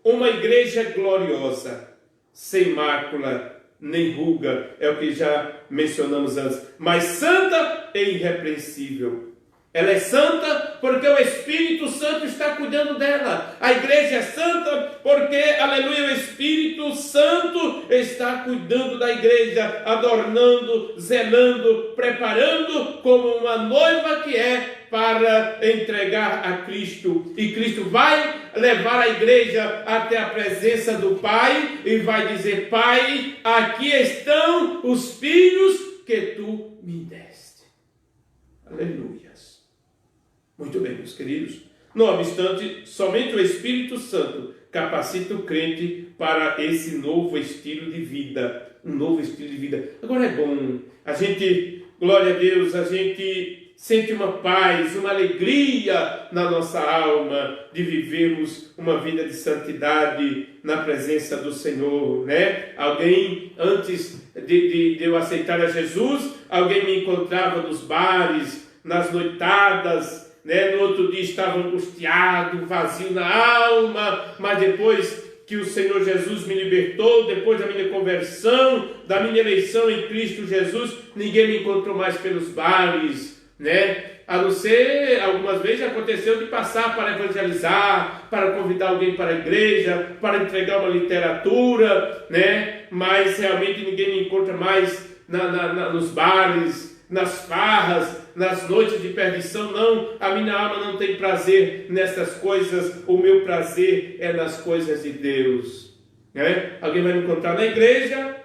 uma igreja gloriosa, sem mácula, nem ruga, é o que já mencionamos antes, mas santa e irrepreensível. Ela é santa porque o Espírito Santo está cuidando dela. A igreja é santa porque, aleluia, o Espírito Santo está cuidando da igreja, adornando, zelando, preparando como uma noiva que é para entregar a Cristo. E Cristo vai levar a igreja até a presença do Pai e vai dizer: Pai, aqui estão os filhos que tu me deste. Aleluias. Muito bem, meus queridos. Não obstante, somente o Espírito Santo capacita o crente para esse novo estilo de vida. Um novo estilo de vida. Agora é bom. A gente, glória a Deus, a gente sente uma paz, uma alegria na nossa alma de vivermos uma vida de santidade na presença do Senhor, né? Alguém, antes de eu aceitar a Jesus, alguém me encontrava nos bares, nas noitadas, né? No outro dia estava angustiado, vazio na alma, mas depois que o Senhor Jesus me libertou, depois da minha conversão, da minha eleição em Cristo Jesus, ninguém me encontrou mais pelos bares, né? A não ser, algumas vezes aconteceu de passar para evangelizar, para convidar alguém para a igreja, para entregar uma literatura, né? Mas realmente ninguém me encontra mais nos bares, nas farras, nas noites de perdição. Não, a minha alma não tem prazer nessas coisas, o meu prazer é nas coisas de Deus, né? Alguém vai me encontrar na igreja,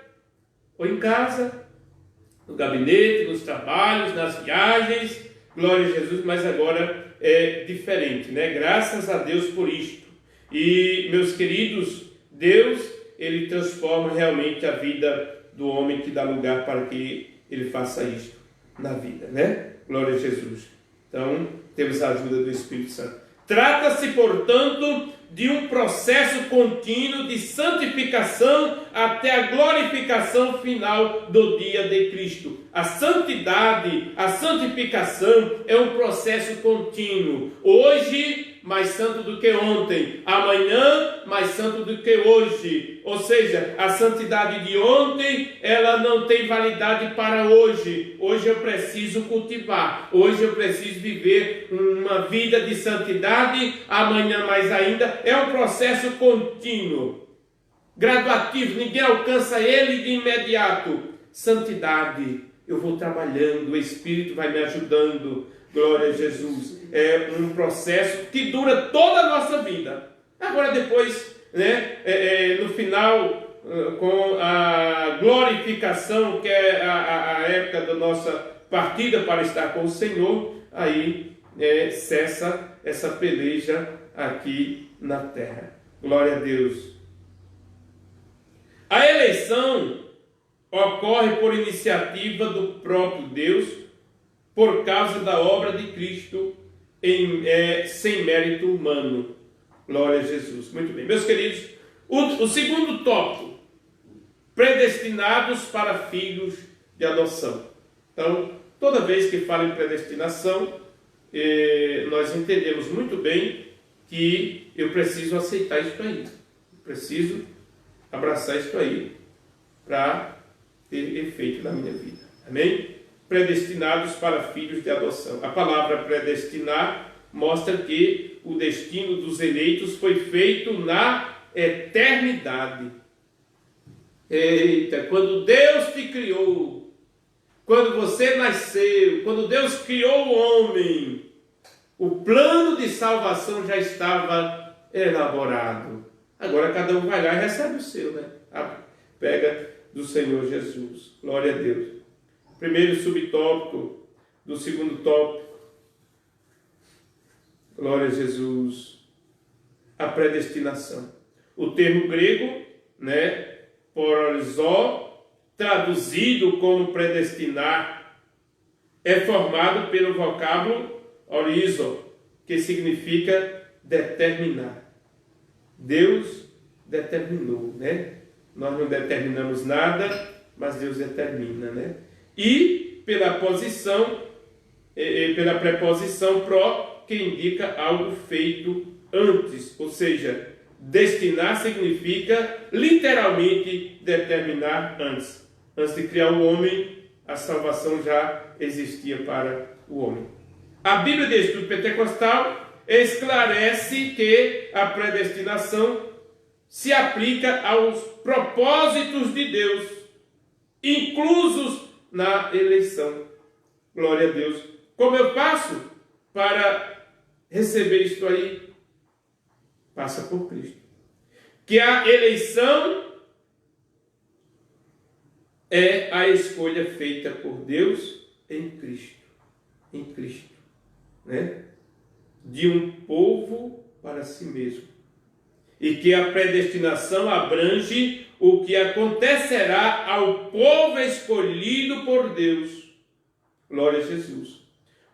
ou em casa, no gabinete, nos trabalhos, nas viagens, glória a Jesus, mas agora é diferente, né? Graças a Deus por isto. E, meus queridos, Deus, Ele transforma realmente a vida do homem, que dá lugar para que ele faça isto na vida, né? Glória a Jesus. Então, temos a ajuda do Espírito Santo. Trata-se, portanto, de um processo contínuo de santificação até a glorificação final do dia de Cristo. A santidade, a santificação é um processo contínuo. Hoje, mais santo do que ontem. Amanhã, mais santo do que hoje. Ou seja, a santidade de ontem, ela não tem validade para hoje. Hoje eu preciso cultivar. Hoje eu preciso viver uma vida de santidade. Amanhã mais ainda. É um processo contínuo, graduativo. Ninguém alcança ele de imediato. Santidade. Eu vou trabalhando. O Espírito vai me ajudando. Glória a Jesus. É um processo que dura toda a nossa vida. Agora depois, né, no final, com a glorificação, que é a época da nossa partida para estar com o Senhor, aí cessa essa peleja aqui na terra. Glória a Deus. A eleição ocorre por iniciativa do próprio Deus, por causa da obra de Cristo, sem mérito humano. Glória a Jesus. Muito bem. Meus queridos, o segundo tópico: predestinados para filhos de adoção. Então, toda vez que fala em predestinação, nós entendemos muito bem que eu preciso aceitar isso aí. Eu preciso abraçar isso aí para ter efeito na minha vida. Amém? Predestinados para filhos de adoção. A palavra predestinar mostra que o destino dos eleitos foi feito na eternidade. Eita, quando Deus te criou, quando você nasceu, quando Deus criou o homem, o plano de salvação já estava elaborado. Agora cada um vai lá e recebe o seu, né? Pega do Senhor Jesus. Glória a Deus. Primeiro subtópico do segundo tópico. Glória a Jesus. A predestinação. O termo grego, né, prorizó, traduzido como predestinar, é formado pelo vocábulo orizo, que significa determinar. Deus determinou, né? Nós não determinamos nada, mas Deus determina, né? E pela preposição pró, que indica algo feito antes, ou seja, destinar significa literalmente determinar antes. Antes de criar o homem, a salvação já existia para o homem. A Bíblia de Estudo Pentecostal esclarece que a predestinação se aplica aos propósitos de Deus, inclusos na eleição. Glória a Deus. Como eu passo para receber isto aí? Passa por Cristo. Que a eleição é a escolha feita por Deus em Cristo. Em Cristo. Né? De um povo para si mesmo. E que a predestinação abrange o que acontecerá ao povo escolhido por Deus. Glória a Jesus.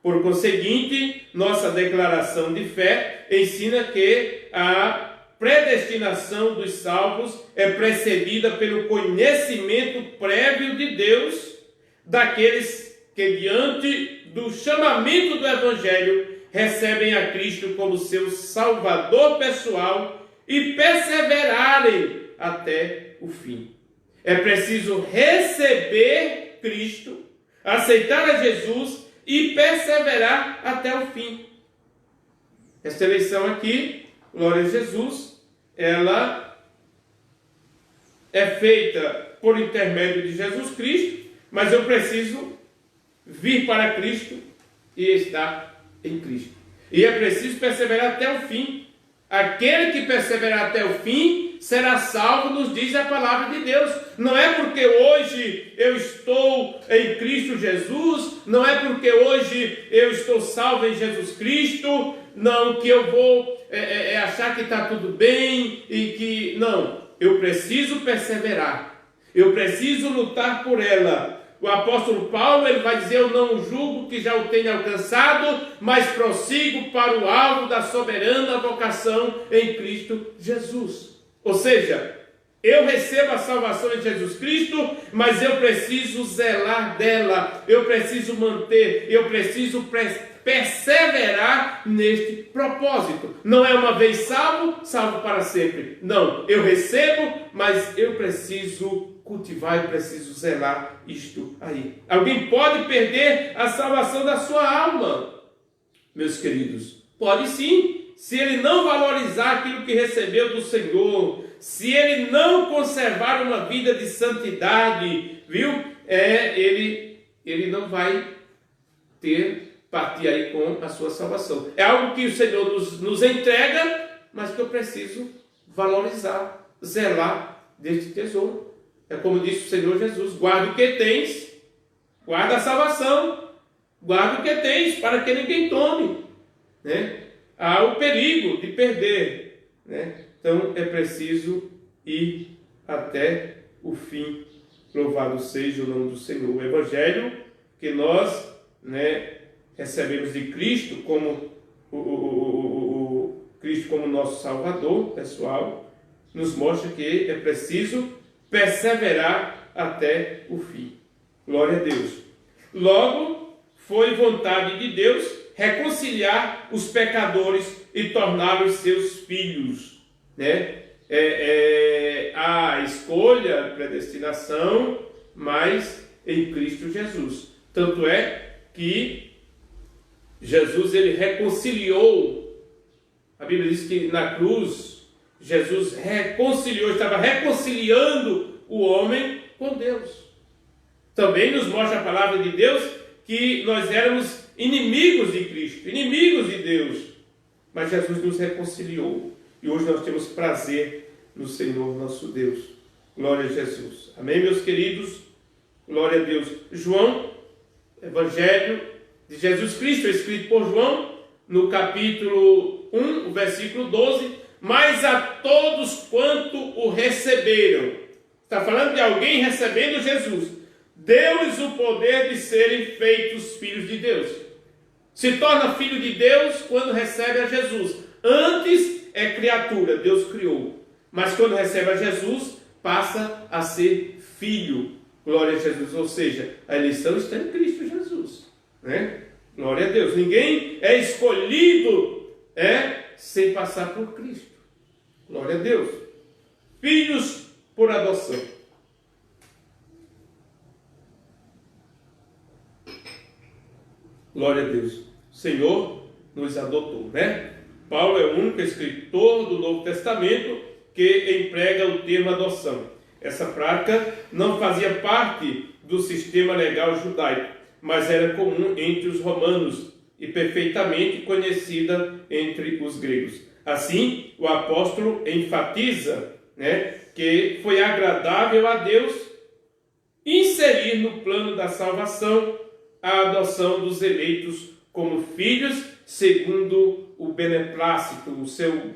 Por conseguinte, nossa declaração de fé ensina que a predestinação dos salvos é precedida pelo conhecimento prévio de Deus daqueles que, diante do chamamento do Evangelho, recebem a Cristo como seu Salvador pessoal e perseverarem até o fim. É preciso receber Cristo, aceitar a Jesus e perseverar até o fim. Esta eleição aqui, glória a Jesus, ela é feita por intermédio de Jesus Cristo, mas eu preciso vir para Cristo e estar em Cristo. E é preciso perseverar até o fim. Aquele que perseverar até o fim será salvo, nos diz a palavra de Deus. Não é porque hoje eu estou em Cristo Jesus, não é porque hoje eu estou salvo em Jesus Cristo, não, que eu vou achar que está tudo bem e que... Não, eu preciso perseverar, eu preciso lutar por ela. O apóstolo Paulo, ele vai dizer: eu não julgo que já o tenha alcançado, mas prossigo para o alvo da soberana vocação em Cristo Jesus. Ou seja, eu recebo a salvação em Jesus Cristo, mas eu preciso zelar dela, eu preciso manter, eu preciso perseverar neste propósito. Não é uma vez salvo, salvo para sempre. Não, eu recebo, mas eu preciso cultivar e preciso zelar isto aí. Alguém pode perder a salvação da sua alma, meus queridos? Pode sim, se ele não valorizar aquilo que recebeu do Senhor, se ele não conservar uma vida de santidade, viu? Ele não vai partir aí com a sua salvação. É algo que o Senhor nos entrega, mas que eu preciso valorizar, zelar deste tesouro. É como disse o Senhor Jesus: guarda o que tens, guarda a salvação, guarda o que tens, para que ninguém tome. Né? Há o perigo de perder. Né? Então é preciso ir até o fim. Louvado seja o nome do Senhor. O Evangelho que nós, recebemos de Cristo como Cristo como nosso Salvador pessoal, nos mostra que é preciso perseverar até o fim. Glória a Deus. Logo, foi vontade de Deus reconciliar os pecadores e torná-los seus filhos. A escolha, a predestinação, mas em Cristo Jesus. Tanto é que Jesus, ele reconciliou. A Bíblia diz que na cruz Jesus estava reconciliando o homem com Deus. Também nos mostra a palavra de Deus que nós éramos inimigos de Cristo, inimigos de Deus, mas Jesus nos reconciliou e hoje nós temos prazer no Senhor nosso Deus. Glória a Jesus. Amém, meus queridos? Glória a Deus. João, Evangelho de Jesus Cristo, escrito por João, no capítulo 1, o versículo 12: mas a todos quanto o receberam. Está falando de alguém recebendo Jesus. Deu-lhes o poder de serem feitos filhos de Deus. Se torna filho de Deus quando recebe a Jesus. Antes é criatura, Deus criou. Mas quando recebe a Jesus, passa a ser filho. Glória a Jesus. Ou seja, a eleição está em Cristo Jesus. Glória a Deus. Ninguém é escolhido sem passar por Cristo. Glória a Deus. Filhos por adoção. Glória a Deus. Senhor nos adotou, né? Paulo é o único escritor do Novo Testamento que emprega o termo adoção. Essa prática não fazia parte do sistema legal judaico, mas era comum entre os romanos e perfeitamente conhecida entre os gregos. Assim, o apóstolo enfatiza, né, que foi agradável a Deus inserir no plano da salvação a adoção dos eleitos como filhos, segundo o beneplácito, o seu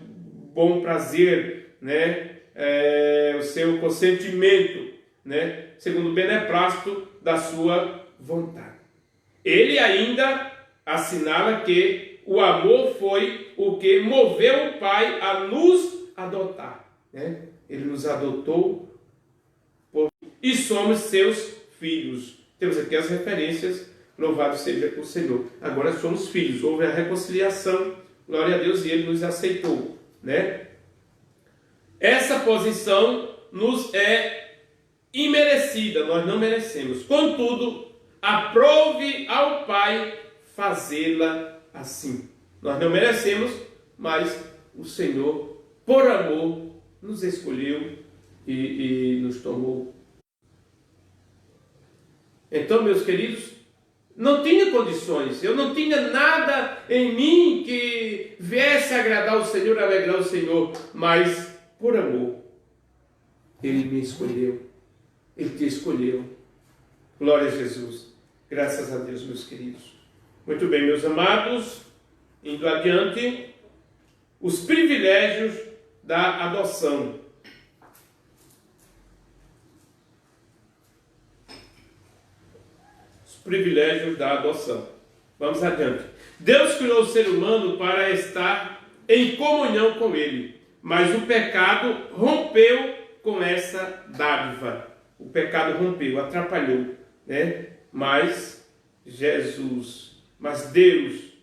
bom prazer, né, o seu consentimento, né, segundo o beneplácito da sua vontade. Ele ainda assinala que o amor foi o que moveu o Pai a nos adotar, né? Ele nos adotou e somos seus filhos. Temos aqui as referências, louvado seja o Senhor. Agora somos filhos, houve a reconciliação, glória a Deus, e Ele nos aceitou, né? Essa posição nos é imerecida, nós não merecemos. Contudo, aprove ao Pai fazê-la assim. Nós não merecemos, mas o Senhor, por amor, nos escolheu e nos tomou. Então, meus queridos, não tinha condições, eu não tinha nada em mim que viesse agradar o Senhor, alegrar o Senhor, mas por amor, Ele me escolheu, Ele te escolheu. Glória a Jesus. Graças a Deus, meus queridos. Muito bem, meus amados, indo adiante, os privilégios da adoção. Os privilégios da adoção. Vamos adiante. Deus criou o ser humano para estar em comunhão com Ele, mas o pecado rompeu com essa dádiva. O pecado rompeu, atrapalhou, né? Mas Deus,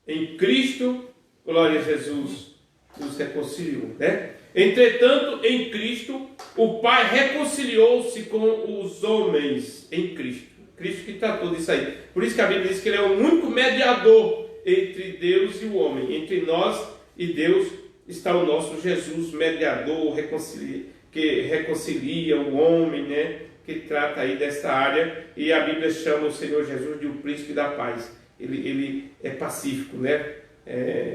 em Cristo, glória a Jesus, nos reconciliou, né? Entretanto, em Cristo, o Pai reconciliou-se com os homens em Cristo. Cristo que tratou disso aí. Por isso que a Bíblia diz que Ele é o único mediador entre Deus e o homem. Entre nós e Deus está o nosso Jesus, mediador, que reconcilia o homem, né? Que trata aí desta área, e a Bíblia chama o Senhor Jesus de o príncipe da paz. Ele é pacífico, né?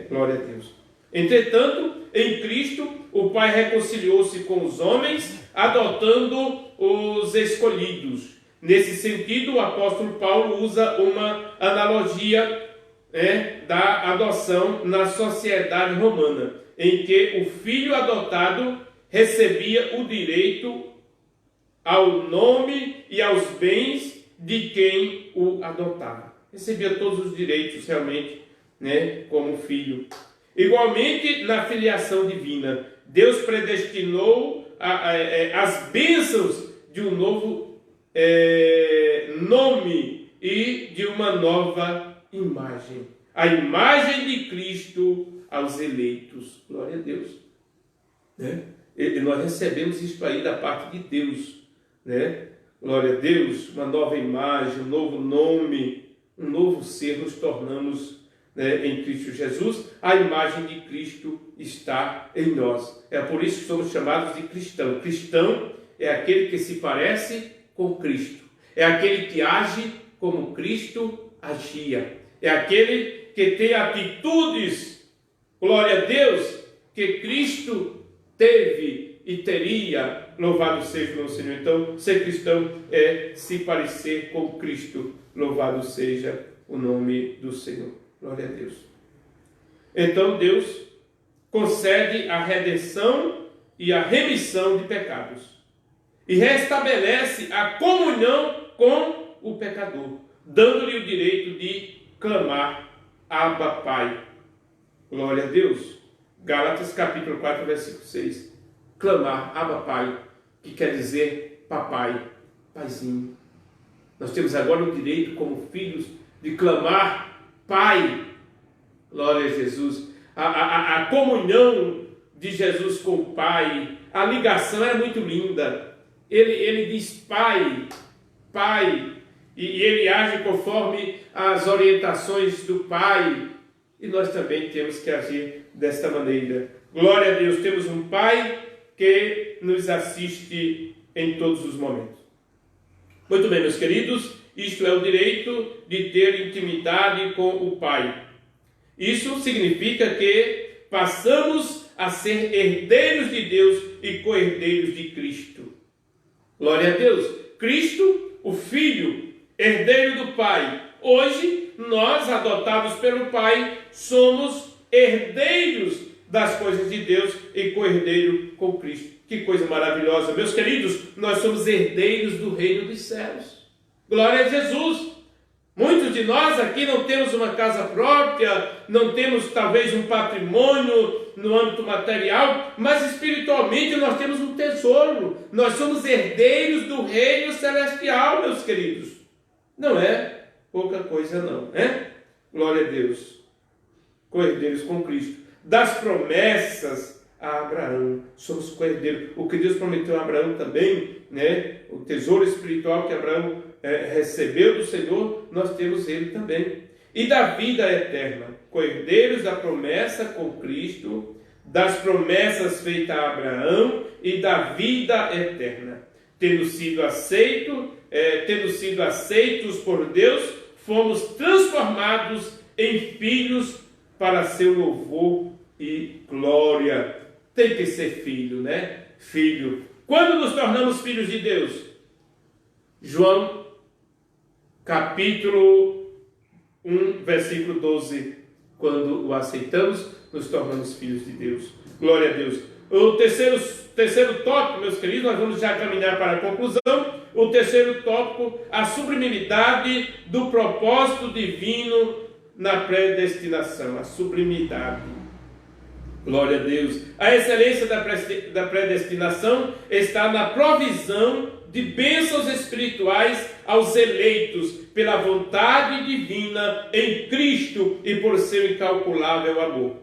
Glória a Deus. Entretanto, em Cristo, o Pai reconciliou-se com os homens, adotando os escolhidos. Nesse sentido, o apóstolo Paulo usa uma analogia, da adoção na sociedade romana, em que o filho adotado recebia o direito ao nome e aos bens de quem o adotava. Recebia todos os direitos realmente, né, como filho. Igualmente, na filiação divina, Deus predestinou as bênçãos de um novo nome e de uma nova imagem. A imagem de Cristo aos eleitos. Glória a Deus. Né? E nós recebemos isso aí da parte de Deus, né? Glória a Deus, uma nova imagem, um novo nome, um novo ser, nos tornamos, né, em Cristo Jesus. A imagem de Cristo está em nós. É por isso que somos chamados de cristão. Cristão é aquele que se parece com Cristo. É aquele que age como Cristo agia. É aquele que tem atitudes, glória a Deus, que Cristo teve e teria. Louvado seja o Senhor. Então, ser cristão é se parecer com Cristo. Louvado seja o nome do Senhor. Glória a Deus. Então, Deus concede a redenção e a remissão de pecados. E restabelece a comunhão com o pecador, dando-lhe o direito de clamar: Abba, Pai. Glória a Deus. Gálatas capítulo 4, versículo 6. Clamar, Abba, Pai, que quer dizer papai, paizinho. Nós temos agora o direito, como filhos, de clamar Pai. Glória a Jesus. A comunhão de Jesus com o Pai, a ligação era muito linda. Ele diz Pai, Pai. e ele age conforme as orientações do Pai, e nós também temos que agir desta maneira. Glória a Deus, temos um Pai que nos assiste em todos os momentos. Muito bem, meus queridos, isto é o direito de ter intimidade com o Pai. Isso significa que passamos a ser herdeiros de Deus e co-herdeiros de Cristo. Glória a Deus. Cristo, o Filho, herdeiro do Pai. Hoje, nós, adotados pelo Pai, somos herdeiros das coisas de Deus e co-herdeiro com Cristo. Que coisa maravilhosa. Meus queridos, nós somos herdeiros do reino dos céus. Glória a Jesus. Muitos de nós aqui não temos uma casa própria, não temos talvez um patrimônio no âmbito material, mas espiritualmente nós temos um tesouro. Nós somos herdeiros do reino celestial, meus queridos. Não é pouca coisa não, né? Glória a Deus. Co-herdeiros com Cristo. Das promessas a Abraão, somos co-herdeiros. O que Deus prometeu a Abraão também, né? O tesouro espiritual que Abraão recebeu do Senhor, nós temos ele também. E da vida eterna, co-herdeiros da promessa com Cristo, das promessas feitas a Abraão e da vida eterna. Tendo sido aceitos por Deus, fomos transformados em filhos para seu louvor e glória. Tem que ser filho, né? Filho. Quando nos tornamos filhos de Deus? João, capítulo 1, versículo 12. Quando o aceitamos, nos tornamos filhos de Deus. Glória a Deus. O terceiro tópico, meus queridos, nós vamos já caminhar para a conclusão. O terceiro tópico, a sublimidade do propósito divino na predestinação. A sublimidade. Glória a Deus. A excelência da predestinação está na provisão de bênçãos espirituais aos eleitos pela vontade divina em Cristo e por seu incalculável amor.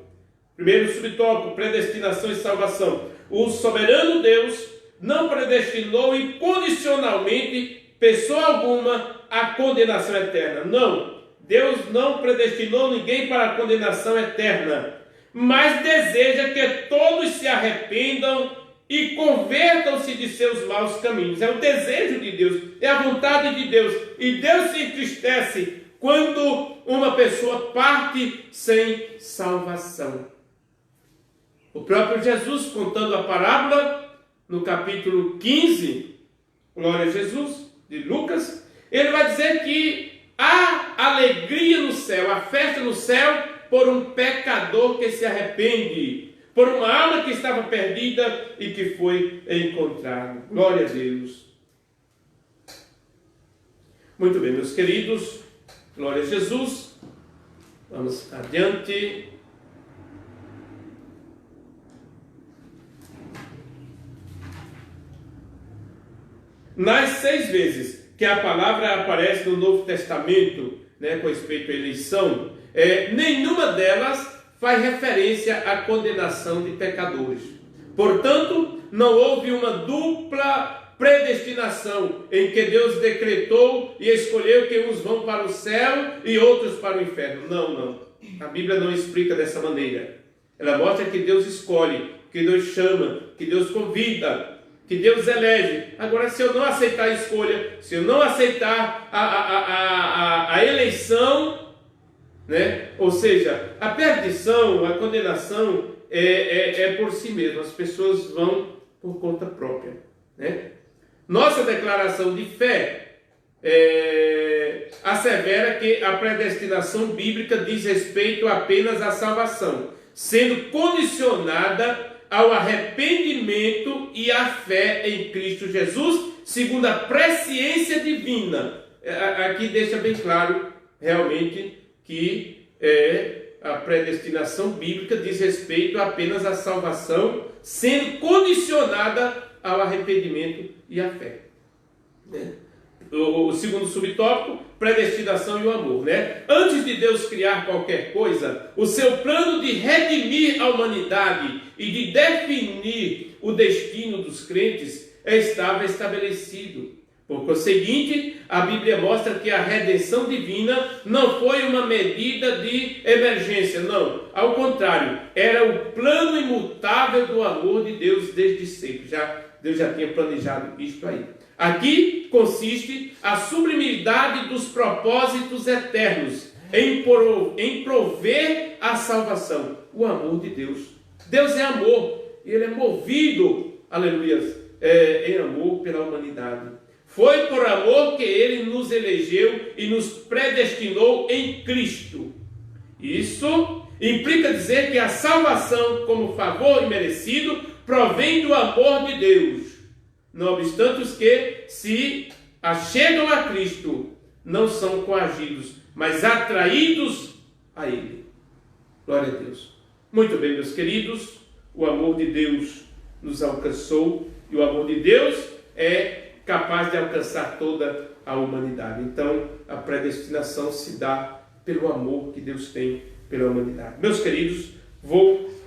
Primeiro subtópico, predestinação e salvação. O soberano Deus não predestinou incondicionalmente pessoa alguma à condenação eterna. Não. Deus não predestinou ninguém para a condenação eterna, mas deseja que todos se arrependam e convertam-se de seus maus caminhos. É o desejo de Deus, é a vontade de Deus. E Deus se entristece quando uma pessoa parte sem salvação. O próprio Jesus, contando a parábola, no capítulo 15, glória a Jesus, de Lucas, ele vai dizer que há alegria no céu, há festa no céu, por um pecador que se arrepende, por uma alma que estava perdida e que foi encontrada. Glória a Deus. Muito bem, meus queridos, glória a Jesus. Vamos adiante. Nas 6 vezes que a palavra aparece no Novo Testamento, né, com respeito à eleição, nenhuma delas faz referência à condenação de pecadores. Portanto, não houve uma dupla predestinação em que Deus decretou e escolheu que uns vão para o céu e outros para o inferno. Não. A Bíblia não explica dessa maneira. Ela mostra que Deus escolhe, que Deus chama, que Deus convida, que Deus elege. Agora, se eu não aceitar a escolha, se eu não aceitar a eleição, né? Ou seja, a perdição, a condenação é por si mesmo. As pessoas vão por conta própria, né? Nossa declaração de fé assevera que a predestinação bíblica diz respeito apenas à salvação, sendo condicionada ao arrependimento e à fé em Cristo Jesus, segundo a presciência divina. Aqui deixa bem claro, realmente, que a predestinação bíblica diz respeito apenas à salvação, sendo condicionada ao arrependimento e à fé. Né? O segundo subtópico, predestinação e o amor. Né? Antes de Deus criar qualquer coisa, o seu plano de redimir a humanidade e de definir o destino dos crentes estava estabelecido. Por conseguinte, a Bíblia mostra que a redenção divina não foi uma medida de emergência, não. Ao contrário, era o plano imutável do amor de Deus desde sempre. Deus já tinha planejado isto aí. Aqui consiste a sublimidade dos propósitos eternos em prover a salvação. O amor de Deus. Deus é amor. Ele é movido, aleluia, em amor pela humanidade. Foi por amor que Ele nos elegeu e nos predestinou em Cristo. Isso implica dizer que a salvação, como favor imerecido, provém do amor de Deus. Não obstante os que se achegam a Cristo, não são coagidos, mas atraídos a Ele. Glória a Deus. Muito bem, meus queridos, o amor de Deus nos alcançou e o amor de Deus é capaz de alcançar toda a humanidade. Então, a predestinação se dá pelo amor que Deus tem pela humanidade. Meus queridos,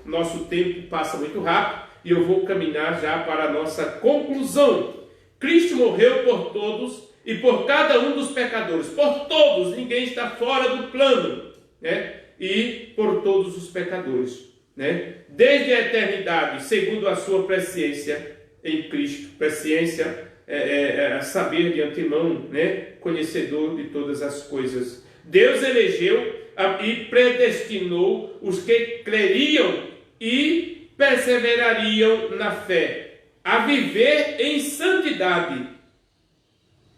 nosso tempo passa muito rápido e eu vou caminhar já para a nossa conclusão. Cristo morreu por todos e por cada um dos pecadores. Por todos, ninguém está fora do plano, né? E por todos os pecadores, né? Desde a eternidade, segundo a sua presciência em Cristo. Presciência saber de antemão, né? Conhecedor de todas as coisas. Deus elegeu e predestinou os que creriam e perseverariam na fé, a viver em santidade,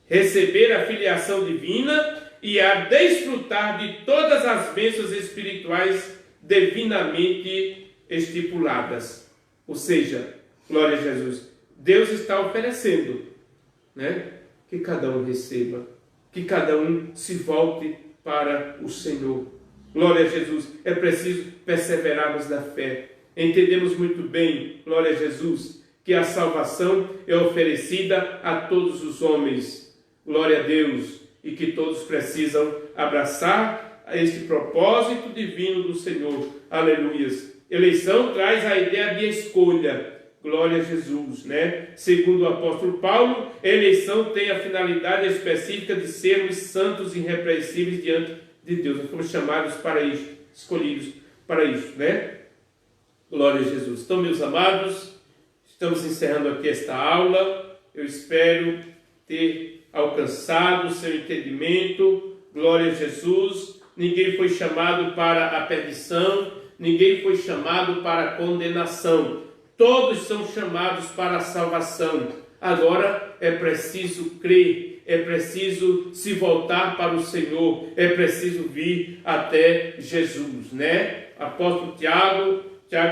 receber a filiação divina e a desfrutar de todas as bênçãos espirituais divinamente estipuladas. Ou seja, glória a Jesus, Deus está oferecendo, né? Que cada um receba, que cada um se volte para o Senhor. Glória a Jesus. É preciso perseverarmos na fé. Entendemos muito bem, glória a Jesus, que a salvação é oferecida a todos os homens. Glória a Deus. E que todos precisam abraçar este propósito divino do Senhor. Aleluias. Eleição traz a ideia de escolha. Glória a Jesus, né? Segundo o apóstolo Paulo, a eleição tem a finalidade específica de sermos santos e irrepreensíveis diante de Deus. Nós fomos chamados para isso, escolhidos para isso, né? Glória a Jesus. Então, meus amados, estamos encerrando aqui esta aula. Eu espero ter alcançado o seu entendimento. Glória a Jesus. Ninguém foi chamado para a perdição, ninguém foi chamado para a condenação. Todos são chamados para a salvação. Agora é preciso crer, é preciso se voltar para o Senhor, é preciso vir até Jesus, né? Apóstolo Tiago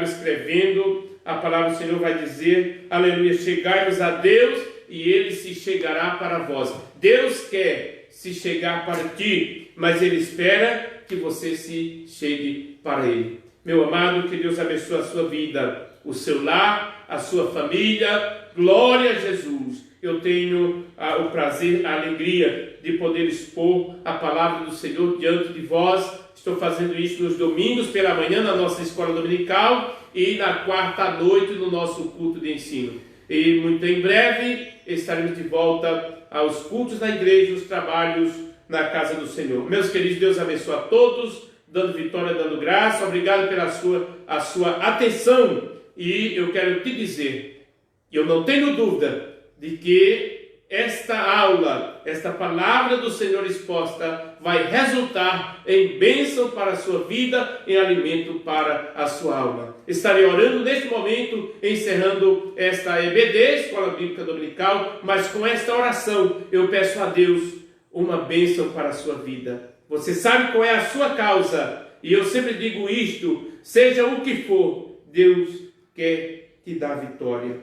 escrevendo, a palavra do Senhor vai dizer, aleluia, chegai-vos a Deus e Ele se chegará para vós. Deus quer se chegar para ti, mas Ele espera que você se chegue para Ele. Meu amado, que Deus abençoe a sua vida, o seu lar, a sua família. Glória a Jesus. Eu tenho o prazer, a alegria de poder expor a palavra do Senhor diante de vós. Estou fazendo isso nos domingos pela manhã na nossa escola dominical e na quarta à noite no nosso culto de ensino. E muito em breve estaremos de volta aos cultos na igreja, os trabalhos na casa do Senhor. Meus queridos, Deus abençoe a todos, dando vitória, dando graça. Obrigado pela sua atenção. E eu quero te dizer, eu não tenho dúvida de que esta aula, esta palavra do Senhor exposta vai resultar em bênção para a sua vida, em alimento para a sua alma. Estarei orando neste momento, encerrando esta EBD, Escola Bíblica Dominical, mas com esta oração eu peço a Deus uma bênção para a sua vida. Você sabe qual é a sua causa, e eu sempre digo isto, seja o que for, Deus quer te dar vitória.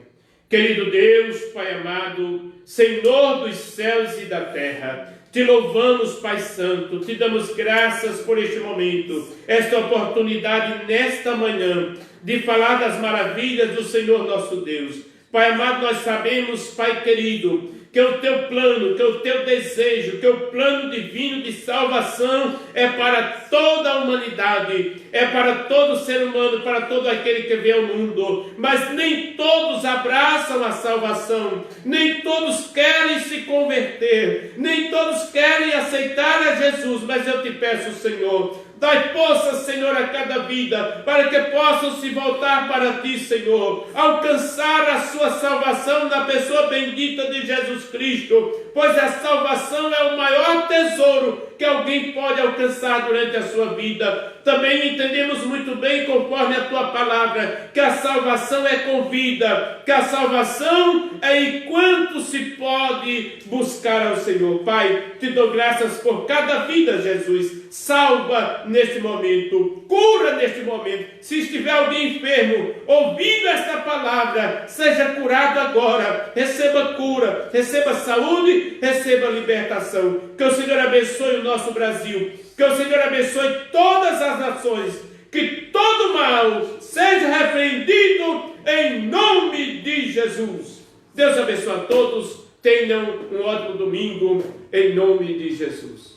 Querido Deus, Pai amado, Senhor dos céus e da terra, te louvamos, Pai Santo, te damos graças por este momento, esta oportunidade nesta manhã de falar das maravilhas do Senhor nosso Deus. Pai amado, nós sabemos, Pai querido, que o teu plano, que o teu desejo, que o plano divino de salvação é para toda a humanidade, é para todo ser humano, para todo aquele que vê o mundo. Mas nem todos abraçam a salvação, nem todos querem se converter, nem todos querem aceitar a Jesus. Mas eu te peço, Senhor, dai força, Senhor, a cada vida, para que possam se voltar para Ti, Senhor, alcançar a sua salvação na pessoa bendita de Jesus Cristo, pois a salvação é o maior tesouro que alguém pode alcançar durante a sua vida. Também entendemos muito bem, conforme a Tua palavra, que a salvação é com vida, que a salvação é enquanto se pode buscar ao Senhor. Pai, te dou graças por cada vida, Jesus. Salva neste momento, cura neste momento. Se estiver alguém enfermo, ouvindo esta palavra, seja curado agora. Receba cura, receba saúde, receba libertação. Que o Senhor abençoe o nosso Brasil, que o Senhor abençoe todas as nações, que todo mal seja repreendido em nome de Jesus. Deus abençoe a todos, tenham um ótimo domingo em nome de Jesus.